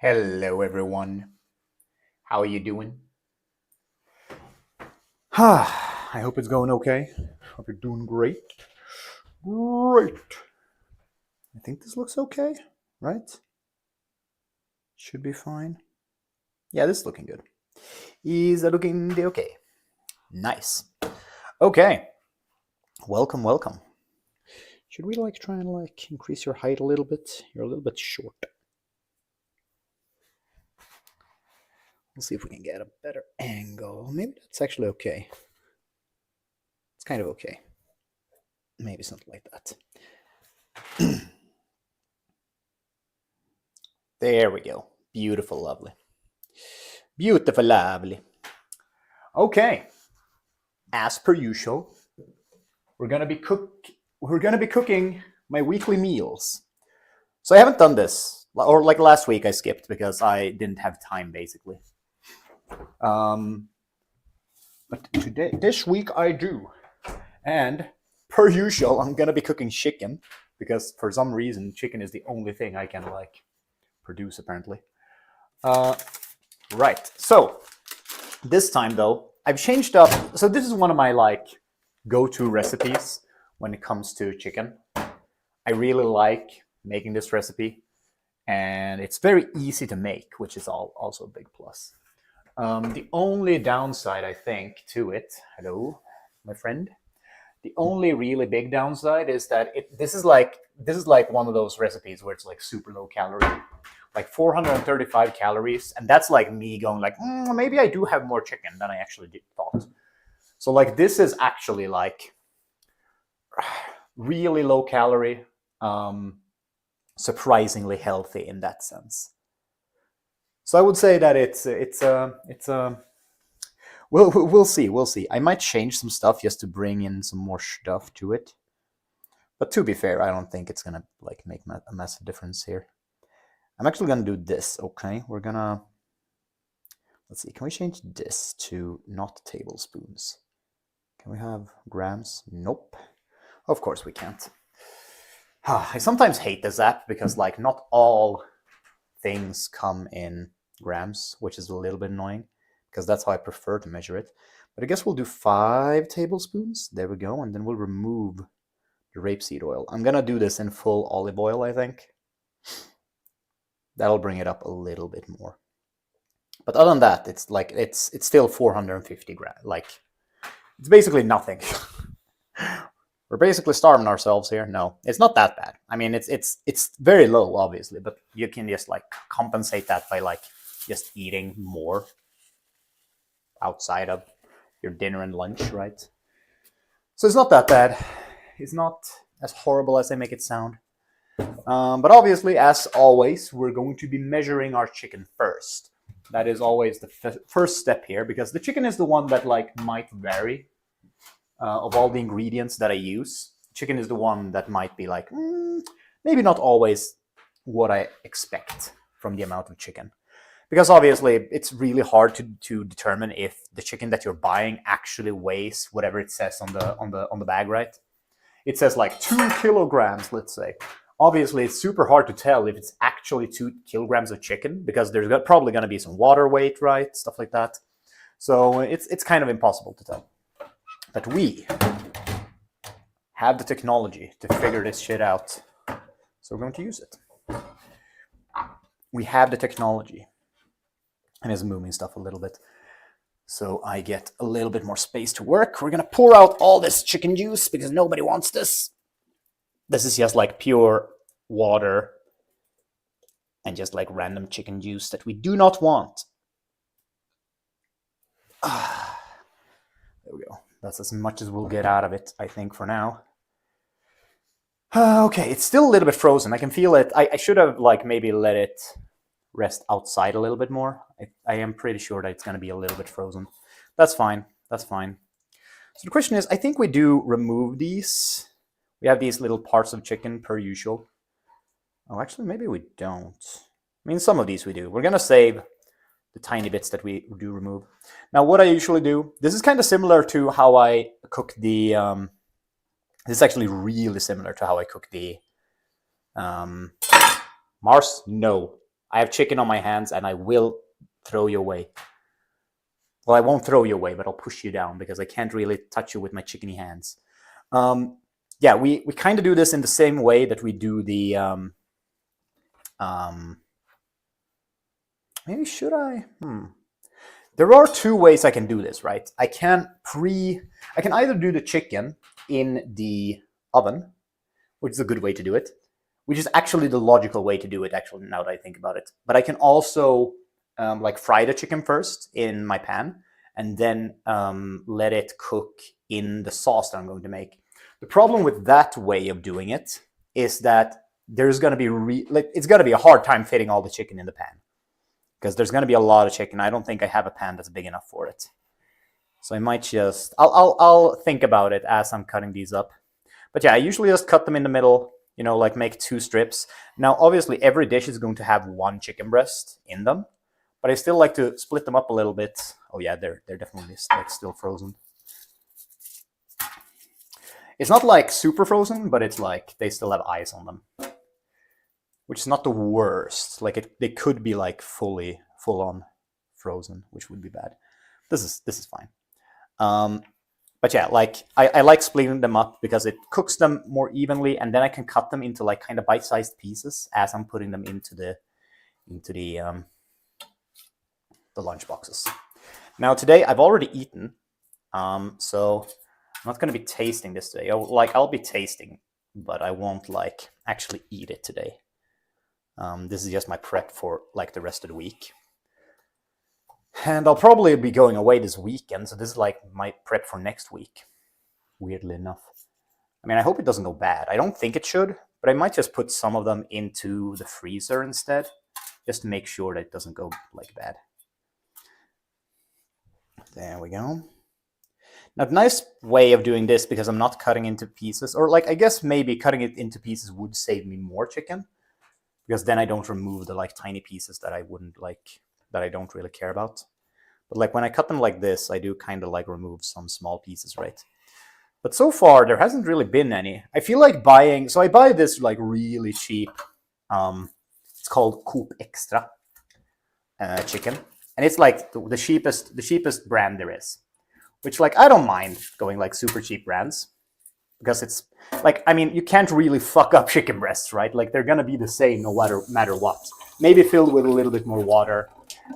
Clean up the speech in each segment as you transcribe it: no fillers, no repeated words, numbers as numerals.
Hello, everyone. How are you doing? I hope it's going okay. Hope you're doing great. Great. I think this looks okay, right? Should be fine. Yeah, this is looking good. Is that looking okay? Nice. Okay. Welcome, welcome. Should we try and increase your height a little bit? You're a little bit short. We'll see if we can get a better angle. Maybe that's actually okay. It's kind of okay. Maybe something like that. There we go. Beautiful, lovely. Beautiful, lovely. Okay. As per usual, we're gonna be cooking my weekly meals. So I haven't done this, or like last week I skipped because I didn't have time basically. But this week I do, and per usual I'm gonna be cooking chicken because for some reason chicken is the only thing I can produce apparently. Right. So this time though, I've changed up. So this is one of my go-to recipes when it comes to chicken. I really like making this recipe, and it's very easy to make, which is also a big plus. The only downside, I think, to it, hello, my friend. The only really big downside is that this is like one of those recipes where it's like super low calorie, like 435 calories, and that's like me going maybe I do have more chicken than I actually thought. So this is actually really low calorie, surprisingly healthy in that sense. So I would say that we'll see. I might change some stuff just to bring in some more stuff to it. But to be fair, I don't think it's gonna make a massive difference here. I'm actually gonna do this. Okay, let's see. Can we change this to not tablespoons? Can we have grams? Nope. Of course we can't. I sometimes hate this app because not all things come in grams, which is a little bit annoying because that's how I prefer to measure it. But I guess we'll do 5 tablespoons. There we go. And then we'll remove the rapeseed oil. I'm gonna do this in full olive oil, I think. That'll bring it up a little bit more. But other than that, it's still 450 grams. It's basically nothing. We're basically starving ourselves here. No, it's not that bad. I mean, it's very low, obviously, but you can just compensate that by just eating more outside of your dinner and lunch, right? So it's not that bad. It's not as horrible as I make it sound. But obviously, as always, we're going to be measuring our chicken first. That is always the first step here, because the chicken is the one that might vary. Of all the ingredients that I use, chicken is the one that might be maybe not always what I expect from the amount of chicken. Because obviously it's really hard to determine if the chicken that you're buying actually weighs whatever it says on the bag, right? It says 2 kilograms, let's say. Obviously, it's super hard to tell if it's actually 2 kilograms of chicken because there's probably going to be some water weight, right? Stuff like that. So it's kind of impossible to tell. But we have the technology to figure this shit out. So we're going to use it. We have the technology. And it's moving stuff a little bit. So I get a little bit more space to work. We're going to pour out all this chicken juice because nobody wants this. This is just pure water and just random chicken juice that we do not want. There we go. That's as much as we'll get out of it, I think, for now. Okay, it's still a little bit frozen. I can feel it. I should have maybe let it rest outside a little bit more. I am pretty sure that it's going to be a little bit frozen. That's fine. That's fine. So the question is, I think we do remove these. We have these little parts of chicken per usual. Oh, actually, maybe we don't. I mean, some of these we do. We're going to save the tiny bits that we do remove. Now, what I usually do, this is kind of similar to how I cook the, this is actually really similar to how I cook the, Mars? No. I have chicken on my hands and I will throw you away. Well, I won't throw you away, but I'll push you down because I can't really touch you with my chickeny hands. Yeah, we kind of do this in the same way that we do the... maybe should I? There are two ways I can do this, right? I can either do the chicken in the oven, which is a good way to do it, which is actually the logical way to do it, actually, now that I think about it. But I can also like fry the chicken first in my pan and then let it cook in the sauce that I'm going to make. The problem with that way of doing it is that there's going to be it's going to be a hard time fitting all the chicken in the pan because there's going to be a lot of chicken. I don't think I have a pan that's big enough for it. So I might just, I'll think about it as I'm cutting these up. But yeah, I usually just cut them in the middle, you know, like make 2 strips. Now, obviously, every dish is going to have 1 chicken breast in them, but I still like to split them up a little bit. Oh yeah, they're definitely like still frozen. It's not like super frozen, but it's like they still have ice on them, which is not the worst. Like they could be like full on frozen, which would be bad. This is fine. But yeah, like I like splitting them up because it cooks them more evenly, and then I can cut them into like kind of bite-sized pieces as I'm putting them into the lunch boxes. Now today I've already eaten, so I'm not going to be tasting this today. I'll be tasting, but I won't like actually eat it today. This is just my prep for like the rest of the week. And I'll probably be going away this weekend, so this is like my prep for next week, weirdly enough. I mean, I hope it doesn't go bad. I don't think it should, but I might just put some of them into the freezer instead, just to make sure that it doesn't go like bad. There we go. Now, the nice way of doing this, because I'm not cutting into pieces, or like I guess maybe cutting it into pieces would save me more chicken, because then I don't remove the like tiny pieces that I wouldn't like, that I don't really care about. But like when I cut them like this, I do kind of like remove some small pieces, right? But so far, there hasn't really been any. I feel like buying, so I buy this like really cheap, it's called Coop Extra chicken. And it's like the cheapest brand there is. Which like, I don't mind going like super cheap brands. Because it's like, I mean, you can't really fuck up chicken breasts, right? Like they're gonna be the same no matter what. Maybe filled with a little bit more water.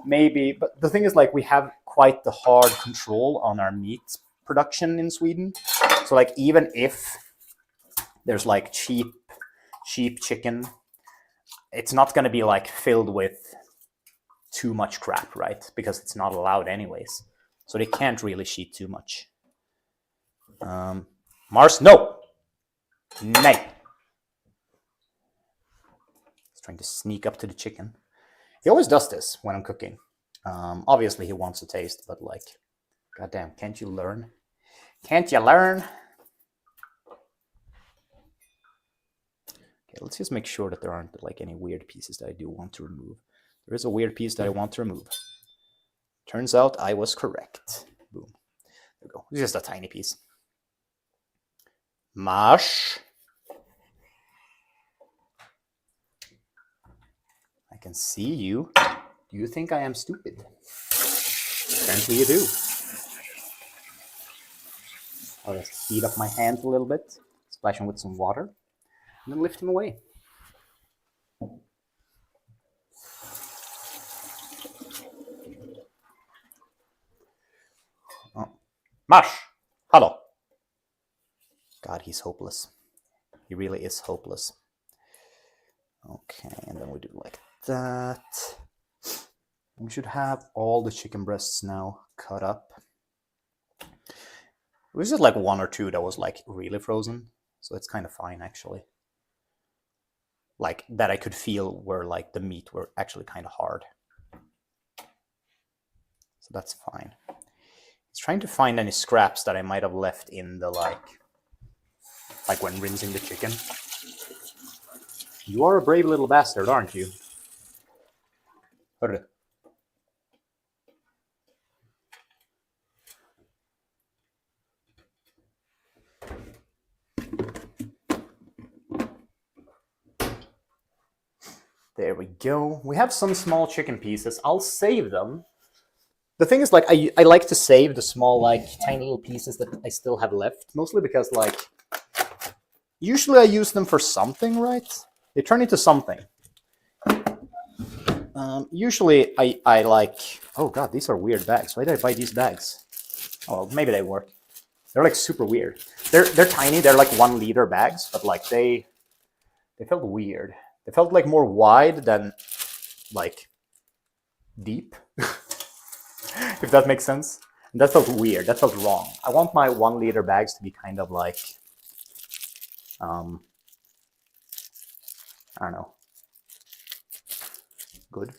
Maybe, but the thing is like we have quite the hard control on our meat production in Sweden. So like even if there's like cheap chicken, it's not going to be like filled with too much crap, right? Because it's not allowed anyways. So they can't really cheat too much. Mars, no! Nay! He's trying to sneak up to the chicken. He always does this when I'm cooking. Obviously he wants to taste, but like, goddamn, can't you learn? Can't you learn? Okay, let's just make sure that there aren't like any weird pieces that I do want to remove. There is a weird piece that I want to remove. Turns out I was correct. Boom. There we go. It's just a tiny piece. Mash. I can see you. Do you think I am stupid? Apparently you do. I'll just heat up my hands a little bit, splash them with some water, and then lift him away. Oh. Mash! Hello! God, he's hopeless. He really is hopeless. Okay, and then we do like that. We should have all the chicken breasts now cut up. It was just like 1 or 2 that was like really frozen, so it's kind of fine actually. Like that I could feel where like the meat were actually kind of hard. So that's fine. He's trying to find any scraps that I might have left in the like when rinsing the chicken. You are a brave little bastard, aren't you? Hörru. There we go. We have some small chicken pieces. I'll save them. The thing is, like, I like to save the small, like, tiny little pieces that I still have left, mostly because, like, usually I use them for something, right? They turn into something. Usually I like... Oh god, these are weird bags. Why did I buy these bags? Oh, well, maybe they work. They're, like, super weird. They're tiny. They're, like, 1 liter bags, but, like, they felt weird. They felt, like, more wide than, like, deep. If that makes sense. And that felt weird. That felt wrong. I want my 1 liter bags to be kind of like, I don't know, good.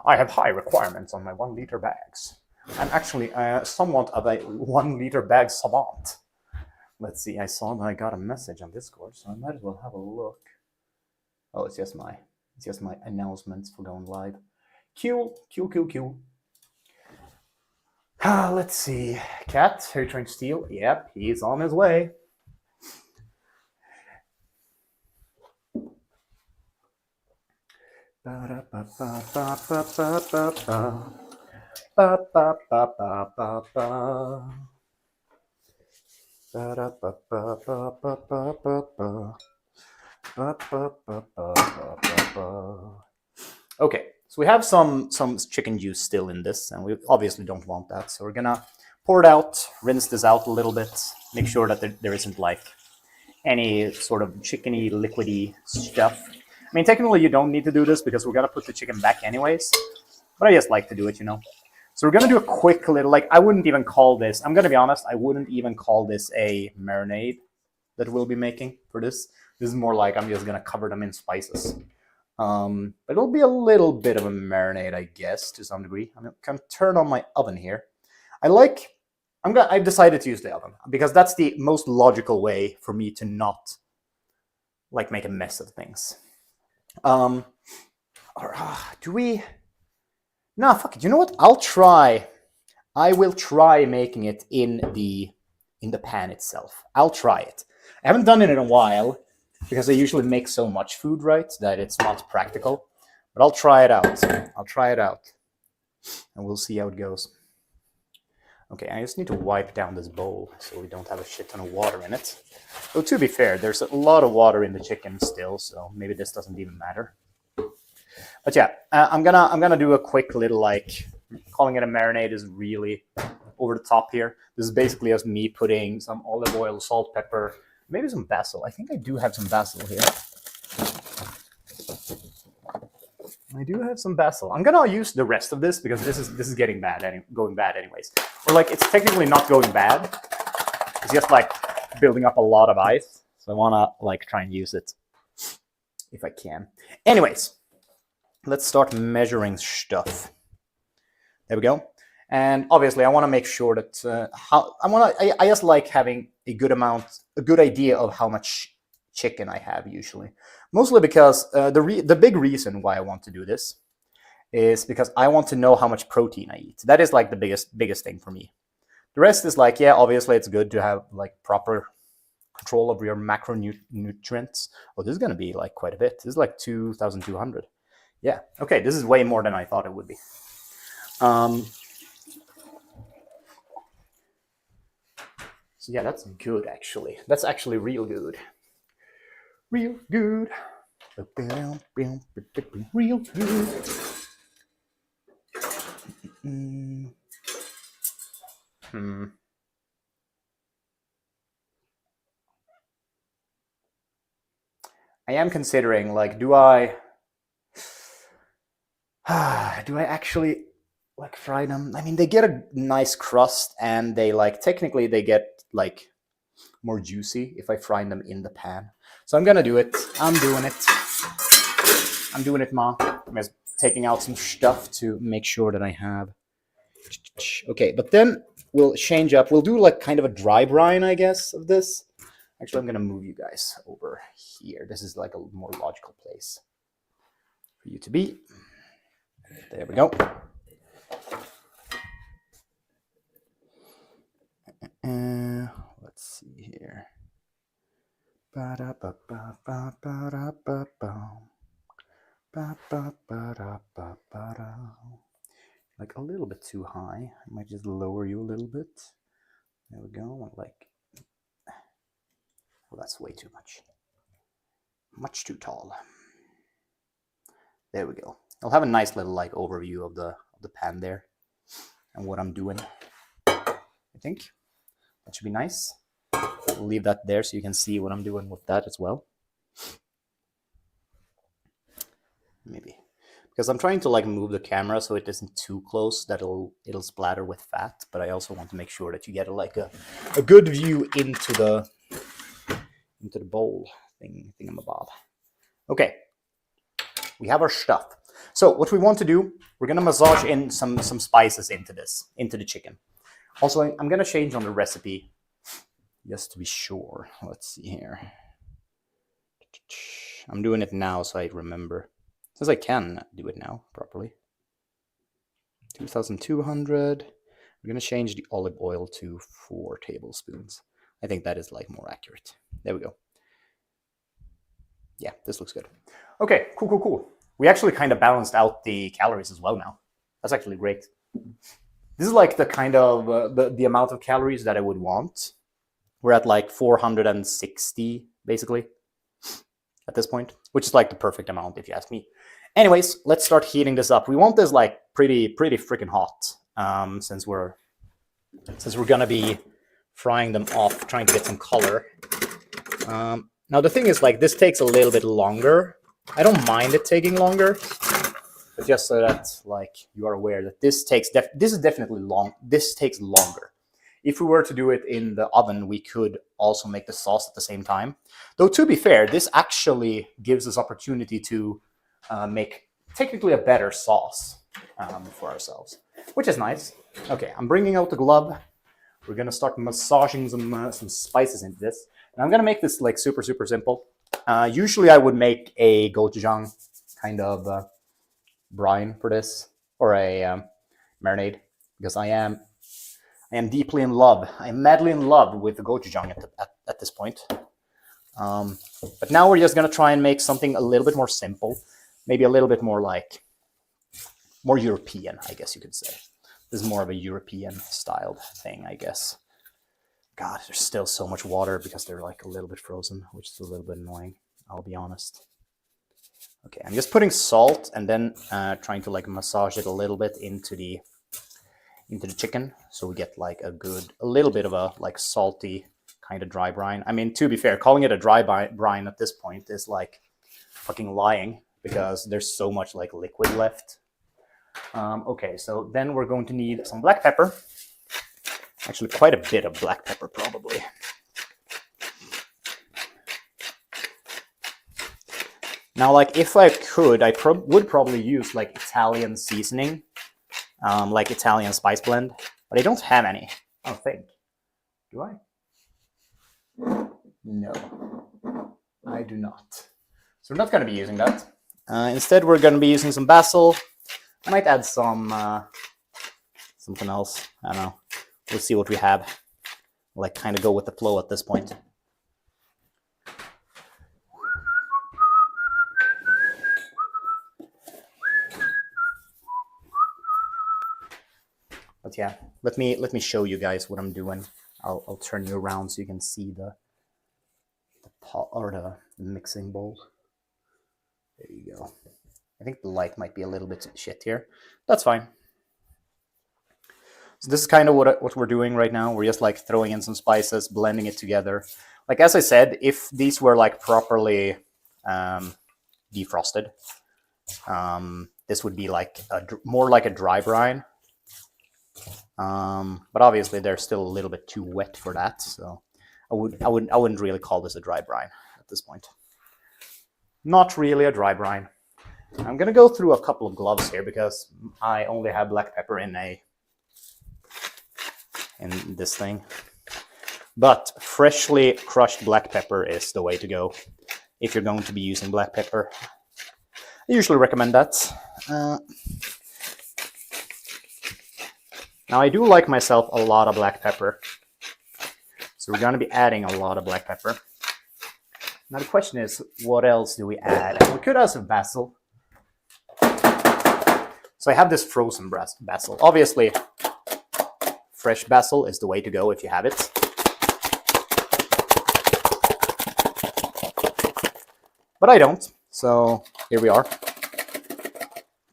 I have high requirements on my 1 liter bags. I'm actually somewhat of a 1 liter bag savant. Let's see. I saw that I got a message on Discord, so I might as well have a look. Oh, it's just my announcements for going live. Cool. Let's see. Cat, are you trying to steal? Yep, he's on his way. Okay, so we have some chicken juice still in this, and we obviously don't want that, so we're gonna pour it out, rinse this out a little bit, make sure that there isn't like any sort of chickeny, liquidy stuff. I mean, technically you don't need to do this because we're gonna put the chicken back anyways, but I just like to do it, you know. So we're gonna do a quick little, like, I wouldn't even call this, I'm gonna be honest, I wouldn't even call this a marinade that we'll be making for this. This is more like I'm just gonna cover them in spices. But it'll be a little bit of a marinade, I guess, to some degree. I'm gonna turn on my oven here. I've decided to use the oven because that's the most logical way for me to not like make a mess of things. Do we? No, fuck it. You know what? I will try making it in the pan itself. I'll try it. I haven't done it in a while because I usually make so much food, right, that it's not practical. But I'll try it out. And we'll see how it goes. Okay, I just need to wipe down this bowl so we don't have a shit ton of water in it. Though to be fair, there's a lot of water in the chicken still, so maybe this doesn't even matter. But yeah, I'm gonna do a quick little, like, calling it a marinade is really over the top here. This is basically just me putting some olive oil, salt, pepper, maybe some basil. I think I do have some basil here. I do have some basil. I'm gonna use the rest of this because this is getting bad, going bad anyways. Or like it's technically not going bad. It's just like building up a lot of ice. So I wanna like try and use it if I can. Anyways, let's start measuring stuff. There we go. And obviously, I want to make sure that I just like having a good idea of how much chicken I have usually. Mostly because the big reason why I want to do this is because I want to know how much protein I eat. That is like the biggest thing for me. The rest is like, yeah, obviously it's good to have like proper control of your macronutrients. Oh, this is going to be like quite a bit. This is like 2,200. Yeah, okay, this is way more than I thought it would be. So yeah, that's good actually. That's actually real good. Real good. Real good. I am considering, like, do I actually like fry them? I mean, they get a nice crust and they like technically they get like more juicy if I fry them in the pan. So I'm gonna do it. I'm doing it, Ma. I'm just taking out some stuff to make sure that I have. Okay, but then we'll change up. We'll do like kind of a dry brine, I guess, of this. Actually, I'm gonna move you guys over here. This is like a more logical place for you to be. There we go. Let's see here. Like a little bit too high. I might just lower you a little bit. There we go. Like, well, that's way too much. Much too tall. There we go. I'll have a nice little like overview of the pan there and what I'm doing. I think that should be nice. We'll leave that there so you can see what I'm doing with that as well. Maybe because I'm trying to like move the camera so it isn't too close that it'll splatter with fat, but I also want to make sure that you get a good view into the bowl thingamabob. Okay, we have our stuff. So what we want to do, we're gonna massage in some spices into the chicken. Also, I'm gonna change on the recipe just to be sure. Let's see here. I'm doing it now so I remember. Since I can do it now properly. 2,200. We're going to change the olive oil to 4 tablespoons. I think that is like more accurate. There we go. Yeah, this looks good. Okay, cool. We actually kind of balanced out the calories as well now. That's actually great. This is like the kind of the amount of calories that I would want. We're at like 460 basically at this point, which is like the perfect amount if you ask me. Anyways, let's start heating this up. We want this like pretty freaking hot, since we're gonna be frying them off, trying to get some color. Now the thing is, like, this takes a little bit longer. I don't mind it taking longer, but just so that like you are aware that this takes this is definitely long. This takes longer. If we were to do it in the oven, we could also make the sauce at the same time. Though to be fair, this actually gives us opportunity to make technically a better sauce for ourselves, which is nice. Okay, I'm bringing out the glove. We're gonna start massaging some spices into this, and I'm gonna make this like super simple. Usually, I would make a gochujang kind of brine for this, or a marinade, because I am deeply in love. I'm madly in love with the gochujang at this point. But now we're just gonna try and make something a little bit more simple. Maybe a little bit more like, more European, I guess you could say. This is more of a European styled thing, I guess. God, there's still so much water because they're like a little bit frozen, which is a little bit annoying, I'll be honest. Okay, I'm just putting salt and then trying to like massage it a little bit into the chicken, so we get like a little bit of a like salty kind of dry brine. I mean, to be fair, calling it a dry brine at this point is like fucking lying, because there's so much like liquid left. Okay, so then we're going to need some black pepper. Actually, quite a bit of black pepper, probably. Now, like, if I could, I would probably use like Italian seasoning, like Italian spice blend, but I don't have any, I don't think. Do I? No, I do not. So we're not going to be using that. Instead, we're going to be using some basil. I might add some something else. I don't know. We'll see what we have. Like, kind of go with the flow at this point. But yeah, let me show you guys what I'm doing. I'll turn you around so you can see the pot or the mixing bowl. There you go. I think the light might be a little bit shit here. That's fine. So this is kind of what we're doing right now. We're just like throwing in some spices, blending it together. Like, as I said, if these were like properly defrosted, this would be like more like a dry brine. But obviously they're still a little bit too wet for that. So I wouldn't really call this a dry brine at this point. Not really a dry brine. I'm gonna go through a couple of gloves here because I only have black pepper in this thing. But freshly crushed black pepper is the way to go if you're going to be using black pepper. I usually recommend that. Now, I do like myself a lot of black pepper, so we're going to be adding a lot of black pepper. Now the question is, what else do we add? We could add some basil. So I have this frozen basil. Obviously, fresh basil is the way to go if you have it. But I don't, so here we are.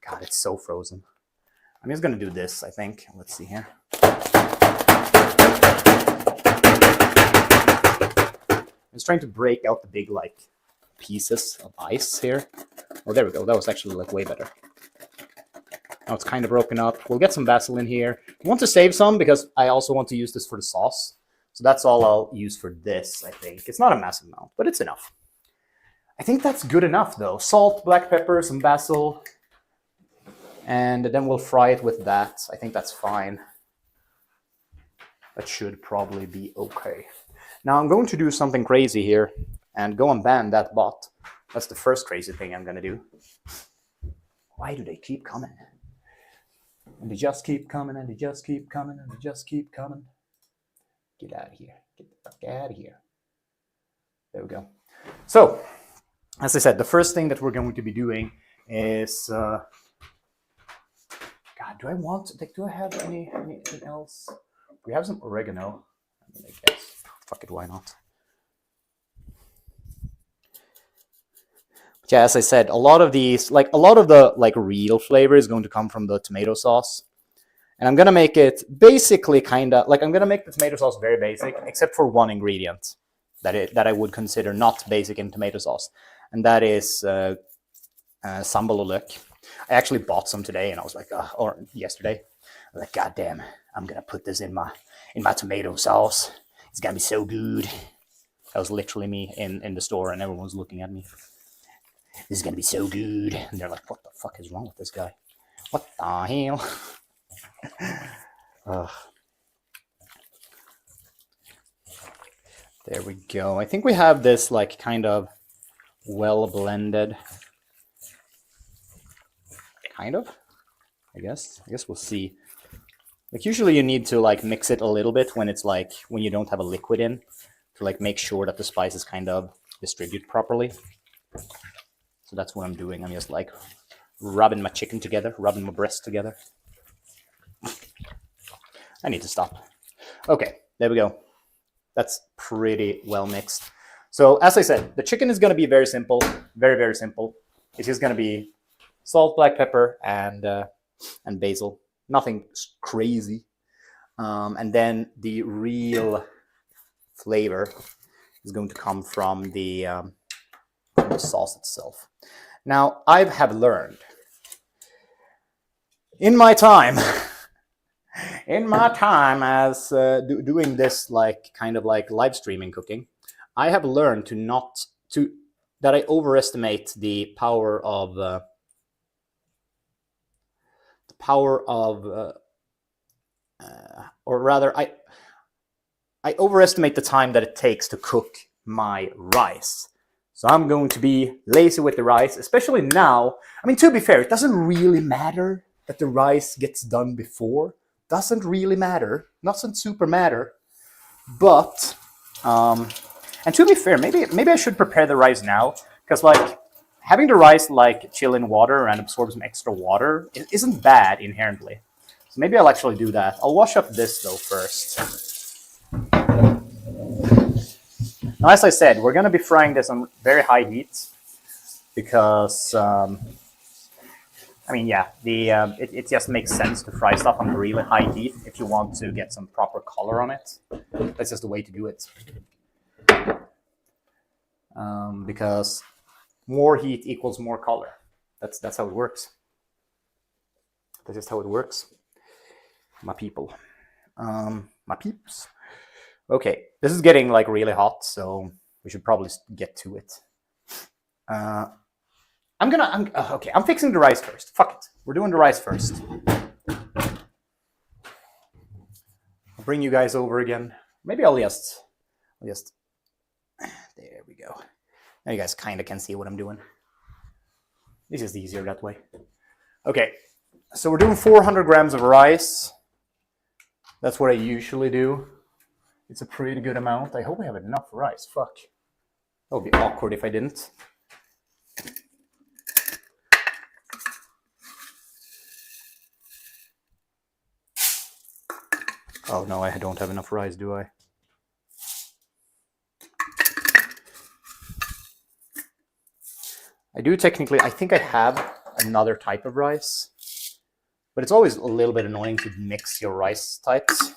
God, it's so frozen. I'm just gonna do this, I think. Let's see here. I'm just trying to break out the big, like, pieces of ice here. Oh, there we go. That was actually, like, way better. Now it's kind of broken up. We'll get some basil in here. I want to save some because I also want to use this for the sauce. So that's all I'll use for this, I think. It's not a massive amount, but it's enough. I think that's good enough, though. Salt, black pepper, some basil. And then we'll fry it with that. I think that's fine. That should probably be okay. Now I'm going to do something crazy here and go and ban that bot. That's the first crazy thing I'm going to do. Why do they keep coming? And they just keep coming, and they just keep coming, and they just keep coming. Get out of here. Get the fuck out of here. There we go. So, as I said, the first thing that we're going to be doing is... God, do I have anything else? We have some oregano. I mean, I guess. Fuck it, why not? But yeah, as I said, a lot of the real flavor is going to come from the tomato sauce. And I'm going to make it basically kind of, I'm going to make the tomato sauce very basic, except for one ingredient that I would consider not basic in tomato sauce. And that is sambal ulek. I actually bought some today, and I was like, or yesterday, I was like, God damn, I'm going to put this in my tomato sauce. It's going to be so good. That was literally me in the store, and everyone was looking at me. This is going to be so good. And they're like, what the fuck is wrong with this guy? What the hell? There we go. I think we have this kind of well blended. Kind of, I guess we'll see. Usually you need to mix it a little bit when it's when you don't have a liquid in to make sure that the spices kind of distribute properly. So that's what I'm doing. I'm just rubbing my chicken together, rubbing my breasts together. I need to stop. Okay, there we go. That's pretty well mixed. So as I said, the chicken is going to be very simple, very, very simple. It's just going to be salt, black pepper, and basil. Nothing crazy. And then the real flavor is going to come from the sauce itself. Now, I have learned in my time as doing this kind of live streaming cooking, I have learned that I overestimate the power of or rather, I overestimate the time that it takes to cook my rice. So I'm going to be lazy with the rice, especially now. I mean, to be fair, it doesn't really matter that the rice gets done before. Doesn't really matter. Doesn't super matter. But, and to be fair, maybe I should prepare the rice now, because having the rice chill in water and absorb some extra water isn't bad inherently. So maybe I'll actually do that. I'll wash up this though first. Now, as I said, we're going to be frying this on very high heat because, I mean, yeah, it just makes sense to fry stuff on really high heat if you want to get some proper color on it. That's just the way to do it. Because more heat equals more color. That's how it works. That's just how it works. My people. My peeps. Okay, this is getting really hot, so we should probably get to it. I'm fixing the rice first. Fuck it. We're doing the rice first. I'll bring you guys over again. Maybe I'll just there we go. Now you guys kind of can see what I'm doing. It's just easier that way. Okay, so we're doing 400 grams of rice. That's what I usually do. It's a pretty good amount. I hope I have enough rice. Fuck. That would be awkward if I didn't. Oh no, I don't have enough rice, do I? I do technically, I think I have another type of rice, but it's always a little bit annoying to mix your rice types.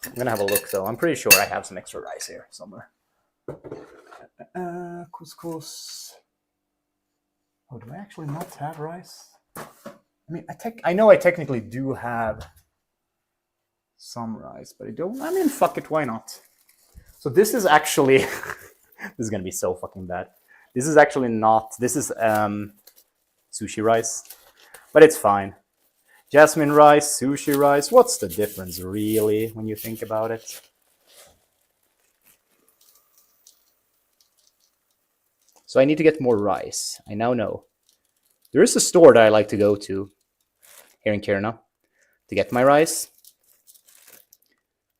I'm gonna have a look though. I'm pretty sure I have some extra rice here somewhere. Couscous. Oh, do I actually not have rice? I mean, I know I technically do have some rice, but I don't. I mean, fuck it, why not? So this is actually, this is gonna be so fucking bad. This is actually not. This is sushi rice, but it's fine. Jasmine rice, sushi rice. What's the difference, really, when you think about it? So I need to get more rice. I now know. There is a store that I like to go to here in Kiruna to get my rice.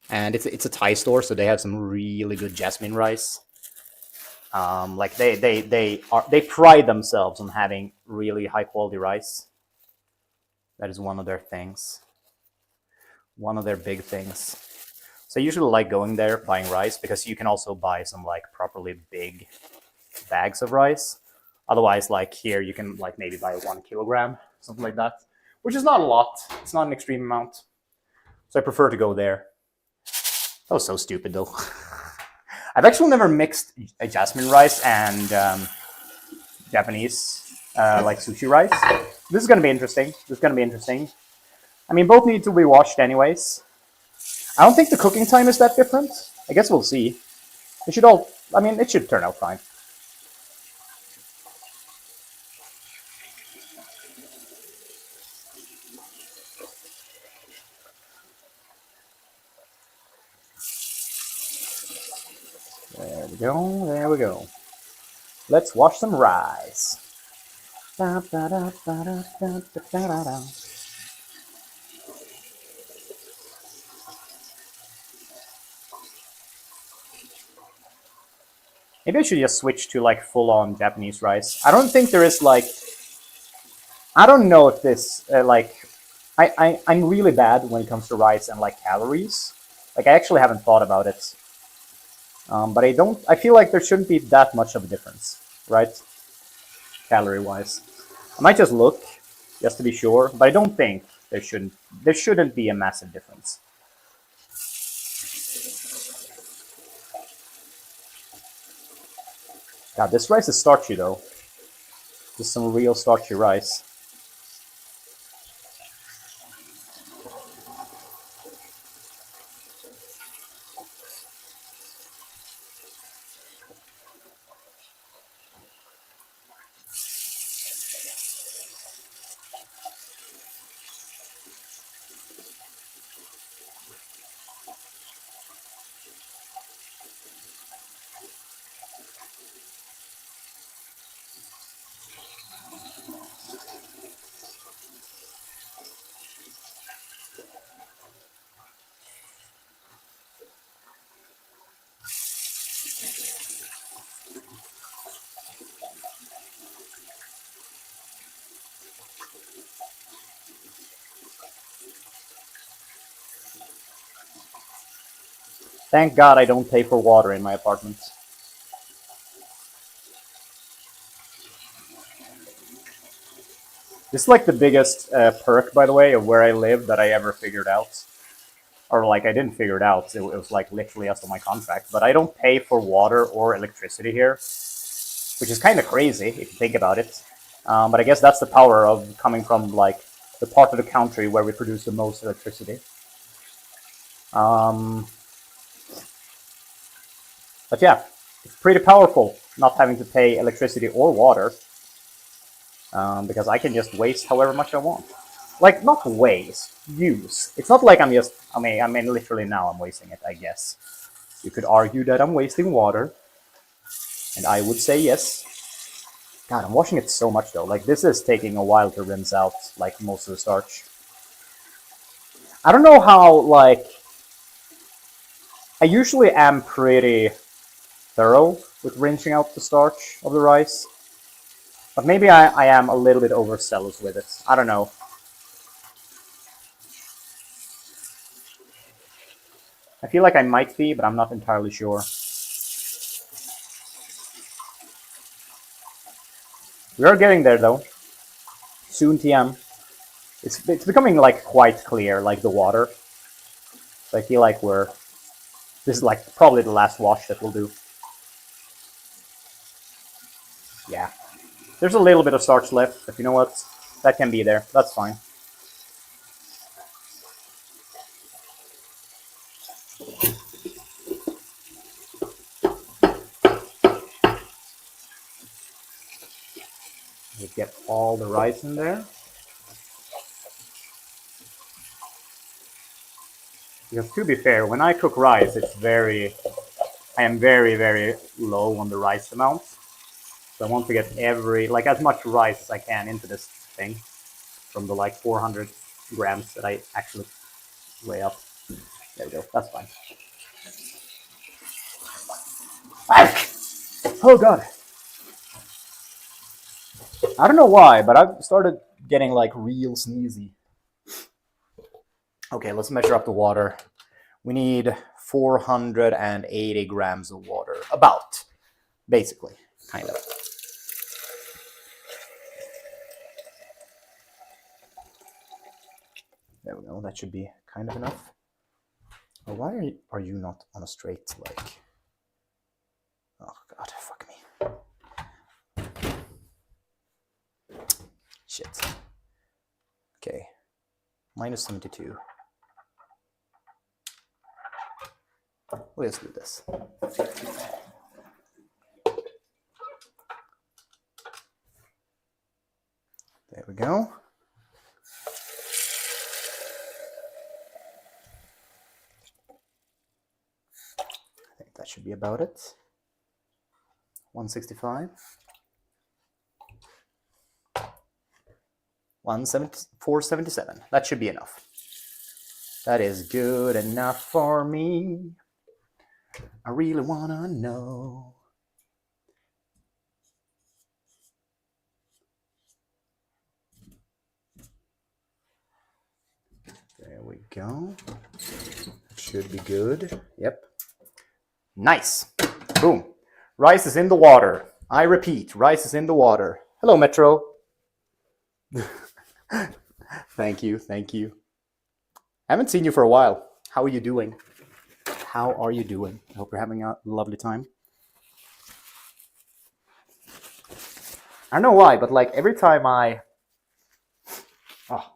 And it's a Thai store, so they have some really good jasmine rice. Like they pride themselves on having really high quality rice. That is one of their things. One of their big things. So I usually like going there, buying rice, because you can also buy some like properly big bags of rice. Otherwise, like here, you can like maybe buy 1 kilogram, something like that, which is not a lot. It's not an extreme amount. So I prefer to go there. That was so stupid though. I've actually never mixed a jasmine rice and Japanese like sushi rice. This is going to be interesting. This is going to be interesting. I mean, both need to be washed anyways. I don't think the cooking time is that different. I guess we'll see. It should all, I mean, it should turn out fine. There we go, there we go. Let's wash some rice. Maybe I should just switch to like full-on Japanese rice. I don't think there is like, I don't know if this I'm really bad when it comes to rice and like calories. Like I actually haven't thought about it, but I feel like there shouldn't be that much of a difference, right? Calorie-wise, I might just look just to be sure, but I don't think there shouldn't be a massive difference. God, this rice is starchy though. This is some real starchy rice. Thank God I don't pay for water in my apartment. This is like the biggest perk, by the way, of where I live that I ever figured out. Or like I didn't figure it out. It was like literally as of my contract. But I don't pay for water or electricity here, which is kind of crazy if you think about it. But I guess that's the power of coming from like the part of the country where we produce the most electricity. But yeah, it's pretty powerful not having to pay electricity or water, because I can just waste however much I want. Like, not waste, use. It's not like I'm just, I mean, literally now I'm wasting it, I guess. You could argue that I'm wasting water, and I would say yes. God, I'm washing it so much though. Like, this is taking a while to rinse out, like, most of the starch. I don't know how, like, I usually am pretty thorough with rinsing out the starch of the rice. But maybe I am a little bit overzealous with it. I don't know. I feel like I might be, but I'm not entirely sure. We are getting there though. Soon TM. It's becoming like quite clear, like the water. So I feel like this is like probably the last wash that we'll do. Yeah. There's a little bit of starch left, but you know what? That can be there. That's fine. We get all the rice in there. Because to be fair, when I cook rice, I am very, very low on the rice amount. So I want to get as much rice as I can into this thing from the like 400 grams that I actually weigh up. There we go. That's fine. Oh god. I don't know why, but I've started getting like real sneezy. Okay, let's measure up the water. We need 480 grams of water. About. Basically. Kind of. There we go. That should be kind of enough. Well, why are you not on a straight like? Oh god, fuck me. Shit. Okay. Minus 72. Let's do this. There we go. I think that should be about it. 165. 477. That should be enough. That is good enough for me. I really wanna know. There we go. That should be good. Yep. Nice. Boom. Rice is in the water. I repeat, rice is in the water. Hello, Metro. Thank you. Thank you. I haven't seen you for a while. How are you doing? How are you doing? I hope you're having a lovely time. I don't know why, but like every time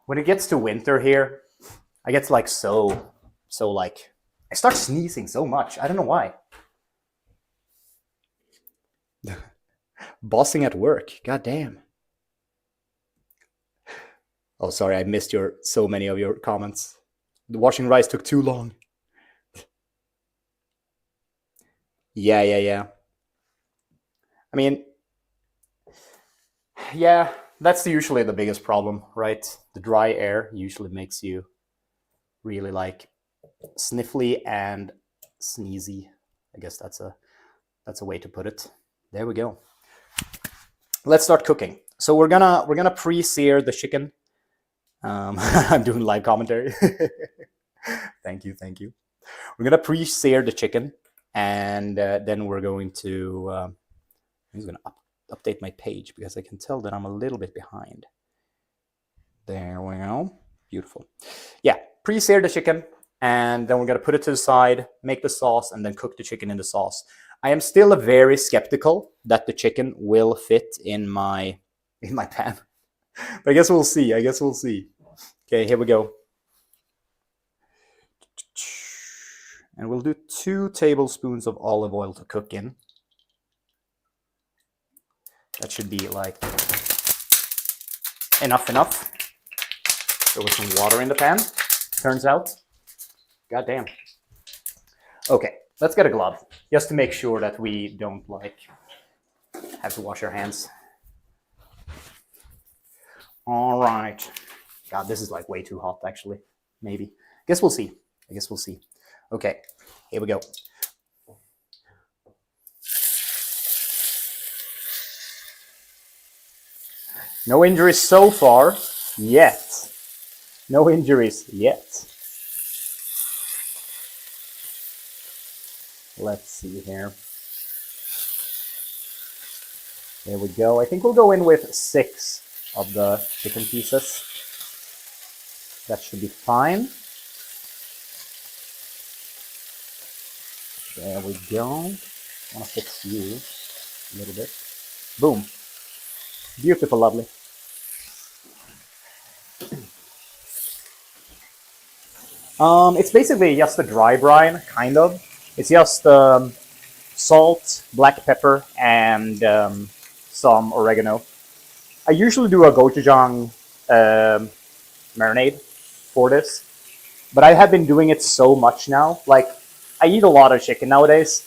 when it gets to winter here, I get like so like, I start sneezing so much. I don't know why. Bossing at work. God damn. Oh, sorry, I missed so many of your comments. The washing rice took too long. Yeah. I mean, yeah, that's usually the biggest problem, right? The dry air usually makes you really like sniffly and sneezy. I guess that's a way to put it. There we go. Let's start cooking. So we're gonna pre-sear the chicken. I'm doing live commentary. Thank you. We're gonna pre-sear the chicken, and then we're going to. I'm just gonna update my page because I can tell that I'm a little bit behind. There we go. Beautiful. Yeah, pre-sear the chicken, and then we're gonna put it to the side, make the sauce, and then cook the chicken in the sauce. I am still very skeptical that the chicken will fit in my pan. But I guess we'll see. Okay, here we go. And we'll do 2 tablespoons of olive oil to cook in. That should be like enough. There was some water in the pan, turns out. God damn. Okay, let's get a glove, just to make sure that we don't like have to wash our hands. All right. God, this is like way too hot, actually. Maybe. I guess we'll see. Okay, here we go. No injuries so far, yet. No injuries yet. Let's see here. There we go. I think we'll go in with 6 of the chicken pieces. That should be fine. There we go. I want to fix you a little bit. Boom. Beautiful, lovely. It's basically just a dry brine, kind of. It's just salt, black pepper, and some oregano. I usually do a gochujang marinade for this, but I have been doing it so much now. Like, I eat a lot of chicken nowadays,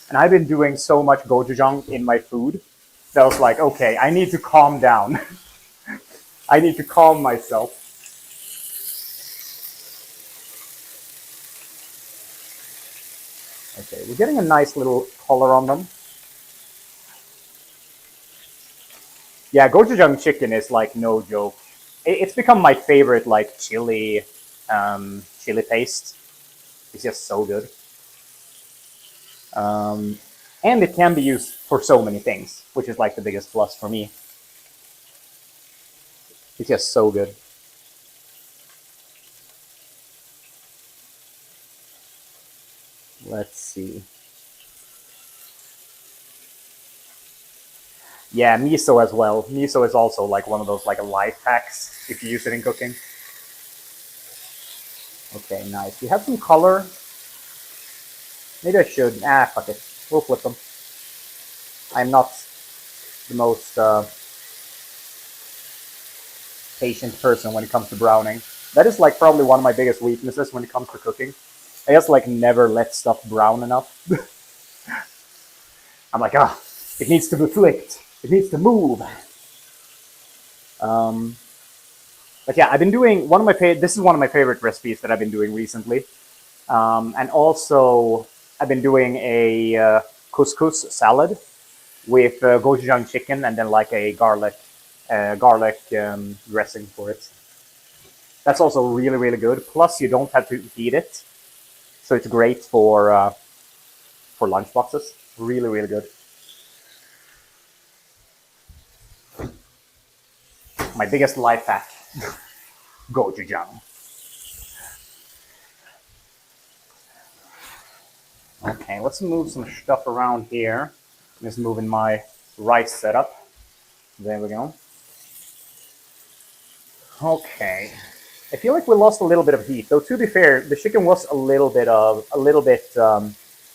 and I've been doing so much gochujang in my food that I was like, okay, I need to calm down. I need to calm myself. Okay, we're getting a nice little color on them. Yeah, gochujang chicken is like no joke. It's become my favorite like chili paste. It's just so good. And it can be used for so many things, which is like the biggest plus for me. It's just so good. Let's see. Yeah, miso as well. Miso is also like one of those like life hacks if you use it in cooking. Okay, nice. We have some color. Maybe I should. Fuck it. We'll flip them. I'm not the most patient person when it comes to browning. That is like probably one of my biggest weaknesses when it comes to cooking. I just like never let stuff brown enough. I'm like, it needs to be flicked. It needs to move. But yeah, I've been doing one of my this is one of my favorite recipes that I've been doing recently. And also, I've been doing a couscous salad with gochujang chicken and then like a garlic dressing for it. That's also really, really good. Plus, you don't have to heat it, so it's great for lunch boxes. Really, really good. My biggest life hack: gochujang. Okay, let's move some stuff around here. I'm just moving my rice setup. There we go. Okay. I feel like we lost a little bit of heat, though. To be fair, the chicken was a little bit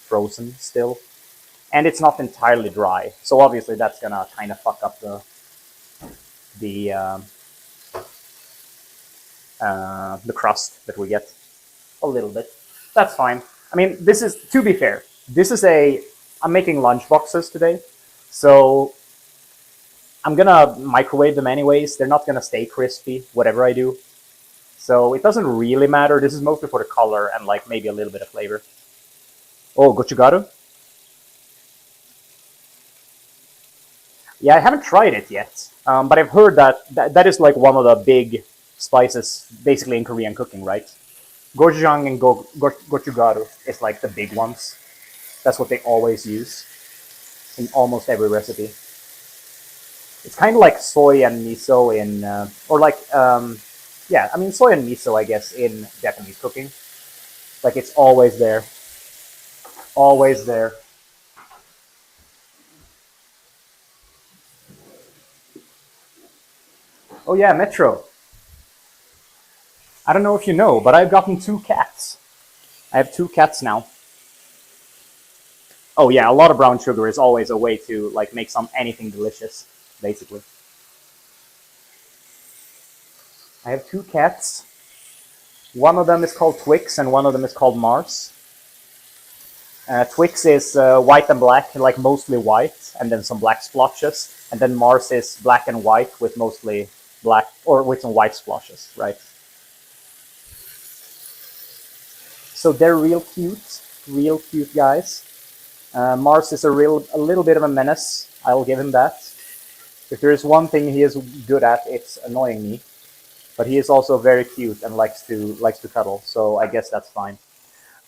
frozen still, and it's not entirely dry. So obviously that's gonna kind of fuck up the crust that we get a little bit. That's fine. I mean, this is, to be fair, I'm making lunch boxes today, so I'm gonna microwave them anyways. They're not gonna stay crispy, whatever I do. So it doesn't really matter. This is mostly for the color and like maybe a little bit of flavor. Oh, gochugaru? Yeah, I haven't tried it yet, but I've heard that is like one of the big spices, basically in Korean cooking, right? Gochujang and gochugaru is like the big ones. That's what they always use in almost every recipe. It's kind of like soy and miso in, or like, yeah, I mean soy and miso, I guess, in Japanese cooking. Like it's always there, always there. Oh yeah, Metro. I don't know if you know, but I've gotten 2 cats. I have 2 cats now. Oh yeah, a lot of brown sugar is always a way to like make anything delicious, basically. I have 2 cats. One of them is called Twix, and one of them is called Mars. Twix is white and black, like mostly white, and then some black splotches. And then Mars is black and white with mostly black, or with some white splotches, right? So they're real cute guys. Mars is a little bit of a menace. I will give him that. If there is one thing he is good at, it's annoying me. But he is also very cute and likes to cuddle. So I guess that's fine.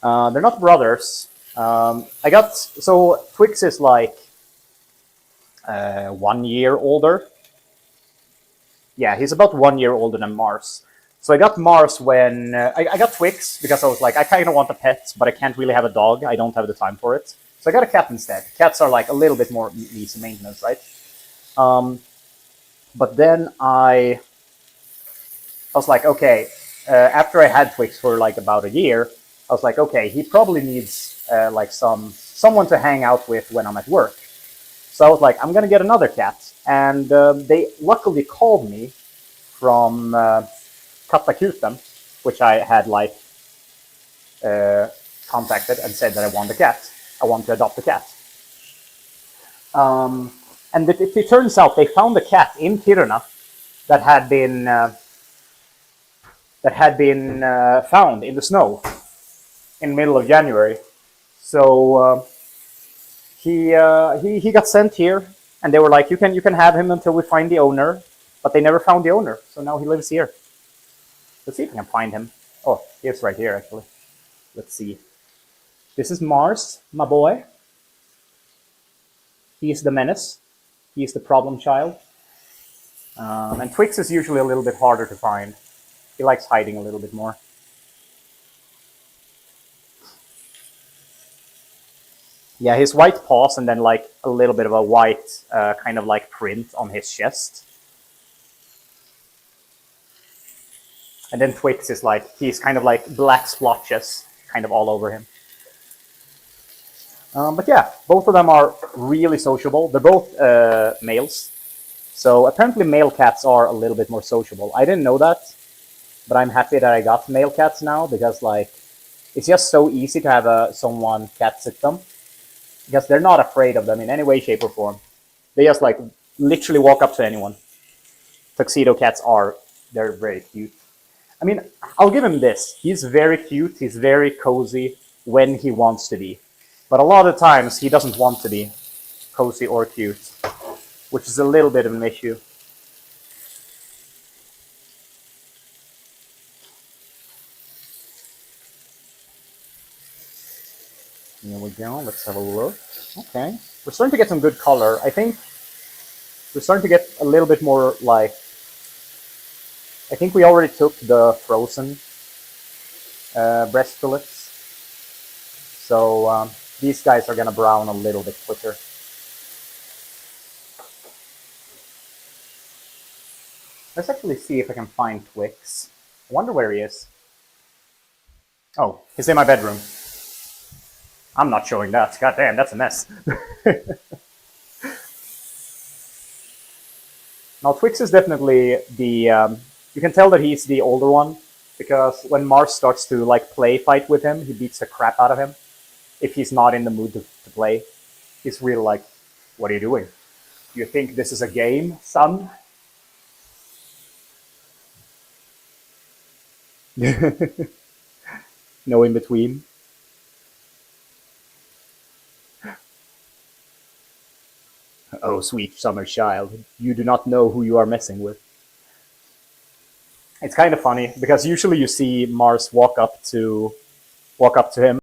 They're not brothers. I got so Twix is like 1 year older. Yeah, he's about 1 year older than Mars. So I got Mars when I got Twix because I was like, I kind of want a pet, but I can't really have a dog. I don't have the time for it. So I got a cat instead. Cats are like a little bit more easy maintenance, right? Um, but then I was like, okay, after I had Twix for like about a year, I was like, okay, he probably needs like someone to hang out with when I'm at work. So I was like, I'm gonna get another cat, and they luckily called me from Katakuten, which I had like uh, contacted and said that I want a cat. I want to adopt a cat. Um, and it turns out they found a cat in Kiruna that had been found in the snow in the middle of January. So he got sent here, and they were like, you can have him until we find the owner, but they never found the owner. So now he lives here. Let's see if I can find him. Oh, he's right here actually. Let's see. This is Mars, my boy. He's the menace. He's the problem child. And Twix is usually a little bit harder to find. He likes hiding a little bit more. Yeah, his white paws and then like a little bit of a white kind of like print on his chest. And then Twix is like, he's kind of like black splotches kind of all over him. But yeah, both of them are really sociable. They're both males. So apparently male cats are a little bit more sociable. I didn't know that, but I'm happy that I got male cats now because like it's just so easy to have someone cat sit them because they're not afraid of them in any way, shape, or form. They just like literally walk up to anyone. Tuxedo cats are they're very cute. I mean, I'll give him this. He's very cute. He's very cozy when he wants to be, but a lot of times he doesn't want to be cozy or cute, which is a little bit of an issue. Here we go. Let's have a look. Okay, we're starting to get some good color. I think we're starting to get a little bit more like. I think we already took the frozen breast fillets, so these guys are gonna brown a little bit quicker. Let's actually see if I can find Twix. I wonder where he is. Oh, he's in my bedroom. I'm not showing that. God damn, that's a mess. Now, Twix is definitely the. You can tell that he's the older one because when Mars starts to like play fight with him, he beats the crap out of him. If he's not in the mood to play, he's really like, "What are you doing? You think this is a game, son?" No in between. Oh, sweet summer child, you do not know who you are messing with. It's kind of funny because usually you see Mars walk up to him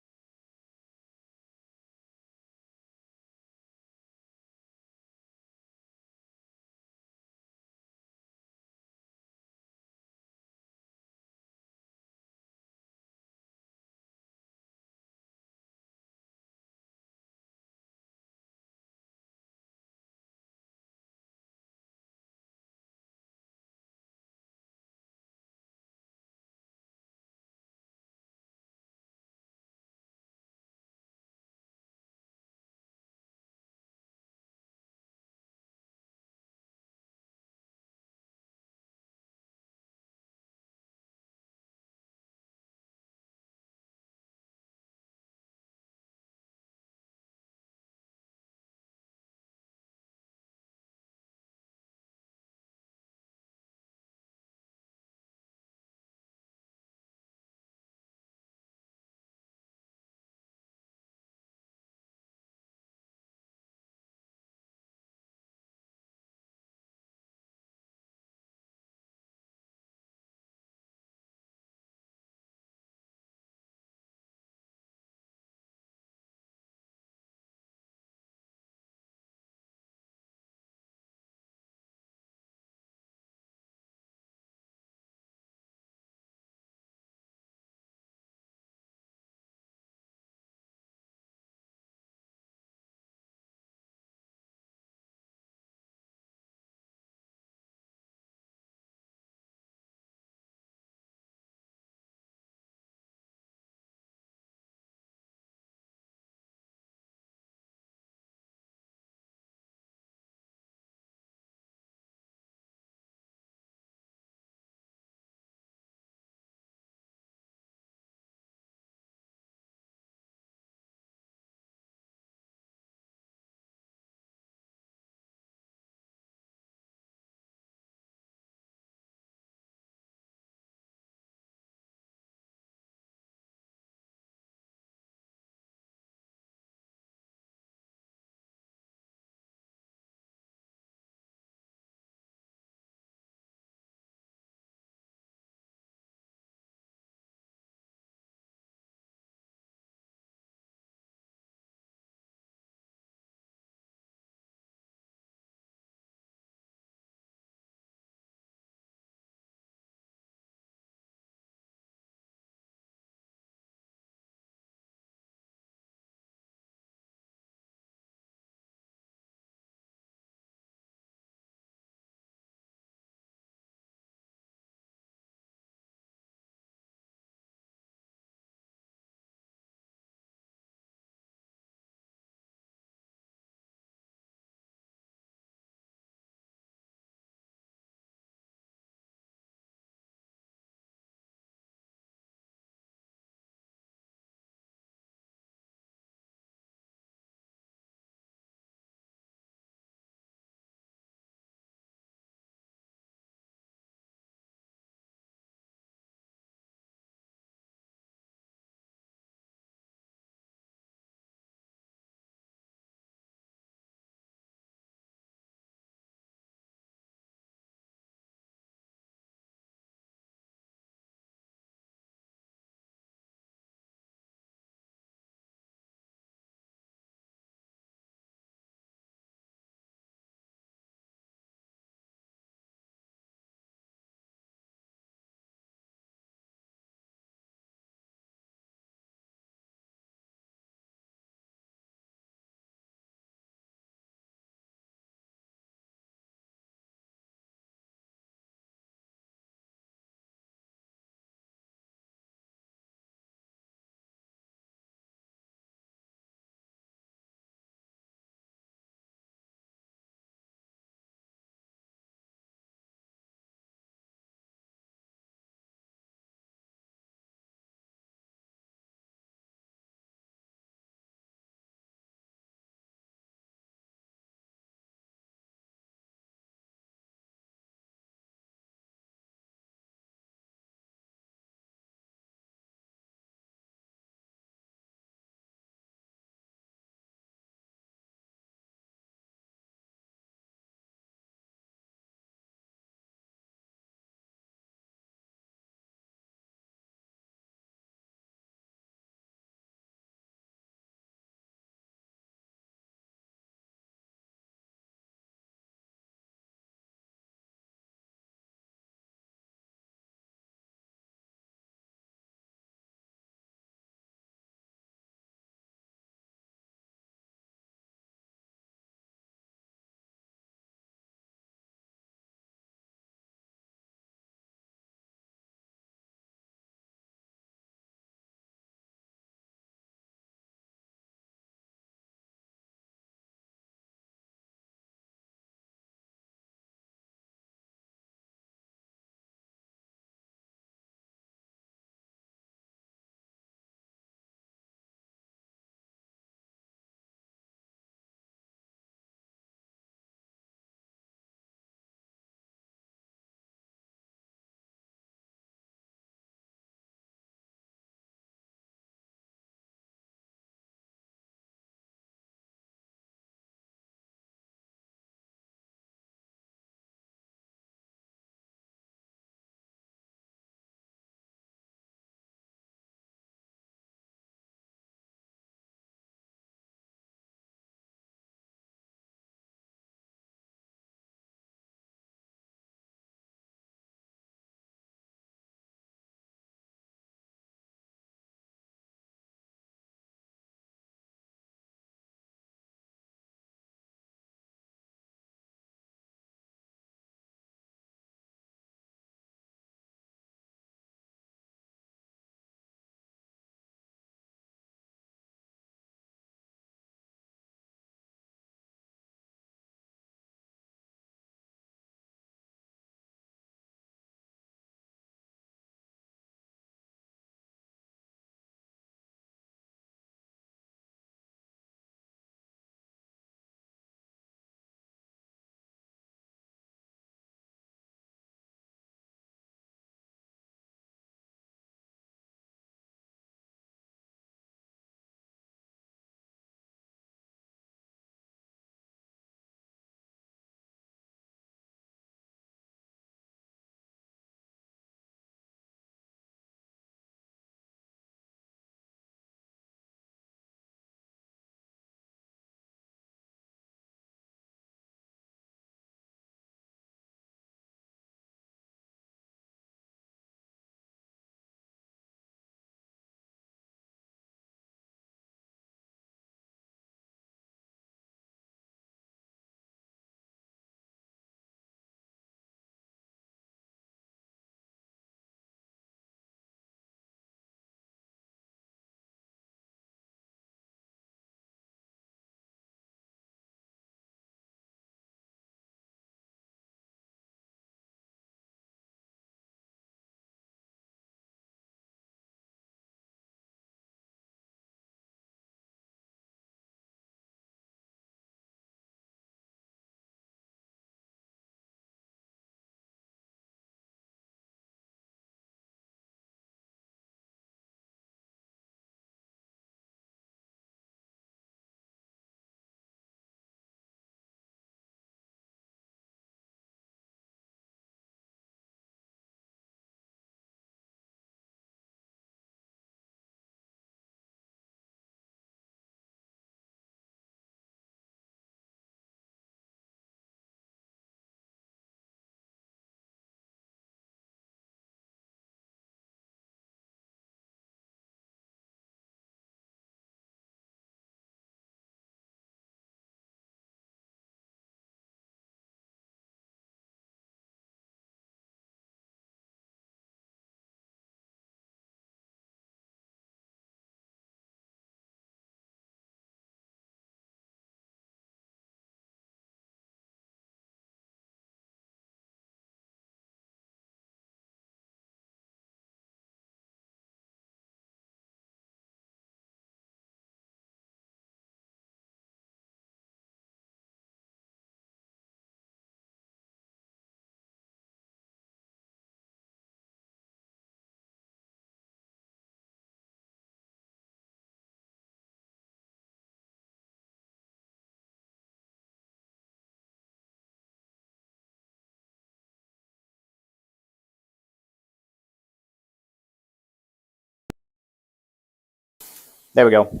There we go.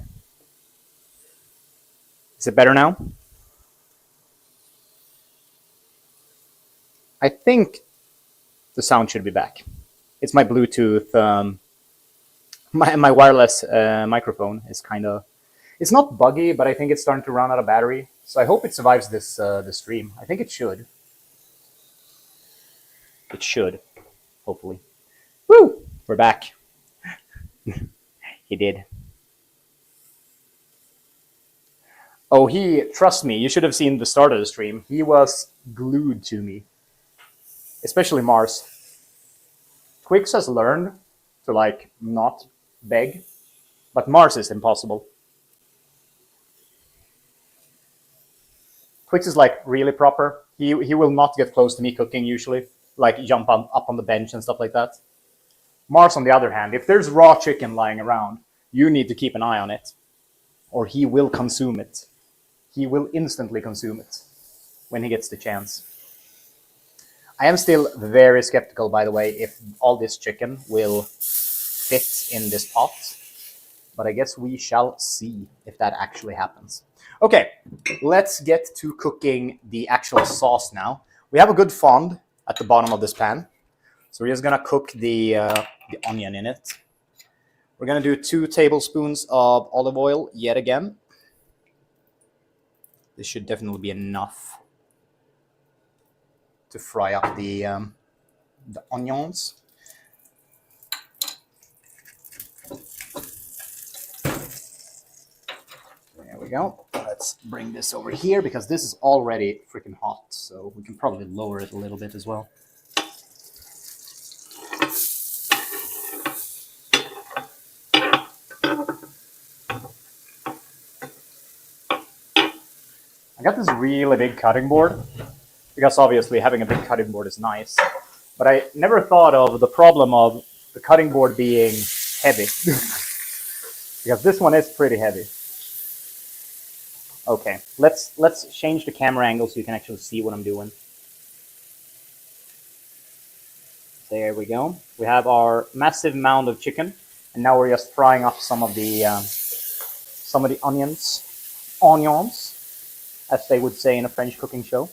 Is it better now? I think the sound should be back. It's my Bluetooth. My wireless microphone is kind of. It's not buggy, but I think it's starting to run out of battery. So I hope it survives this the stream. I think it should. It should, hopefully. Woo! We're back. He did. Oh, trust me, you should have seen the start of the stream. He was glued to me, especially Mars. Twix has learned to, like, not beg, but Mars is impossible. Twix is, like, really proper. He will not get close to me cooking usually, like jump up on the bench and stuff like that. Mars, on the other hand, if there's raw chicken lying around, you need to keep an eye on it, or he will consume it. He will instantly consume it when he gets the chance. I am still very skeptical, by the way, if all this chicken will fit in this pot, but I guess we shall see if that actually happens. Okay, let's get to cooking the actual sauce now. We have a good fond at the bottom of this pan, so we're just gonna cook the onion in it. We're gonna do 2 tablespoons of olive oil yet again. This should definitely be enough to fry up the onions. There we go. Let's bring this over here because this is already freaking hot, so we can probably lower it a little bit as well. I got this really big cutting board because obviously having a big cutting board is nice, but I never thought of the problem of the cutting board being heavy because this one is pretty heavy. Okay, let's change the camera angle so you can actually see what I'm doing. There we go. We have our massive mound of chicken, and now we're just frying up some of the onions, as they would say in a French cooking show.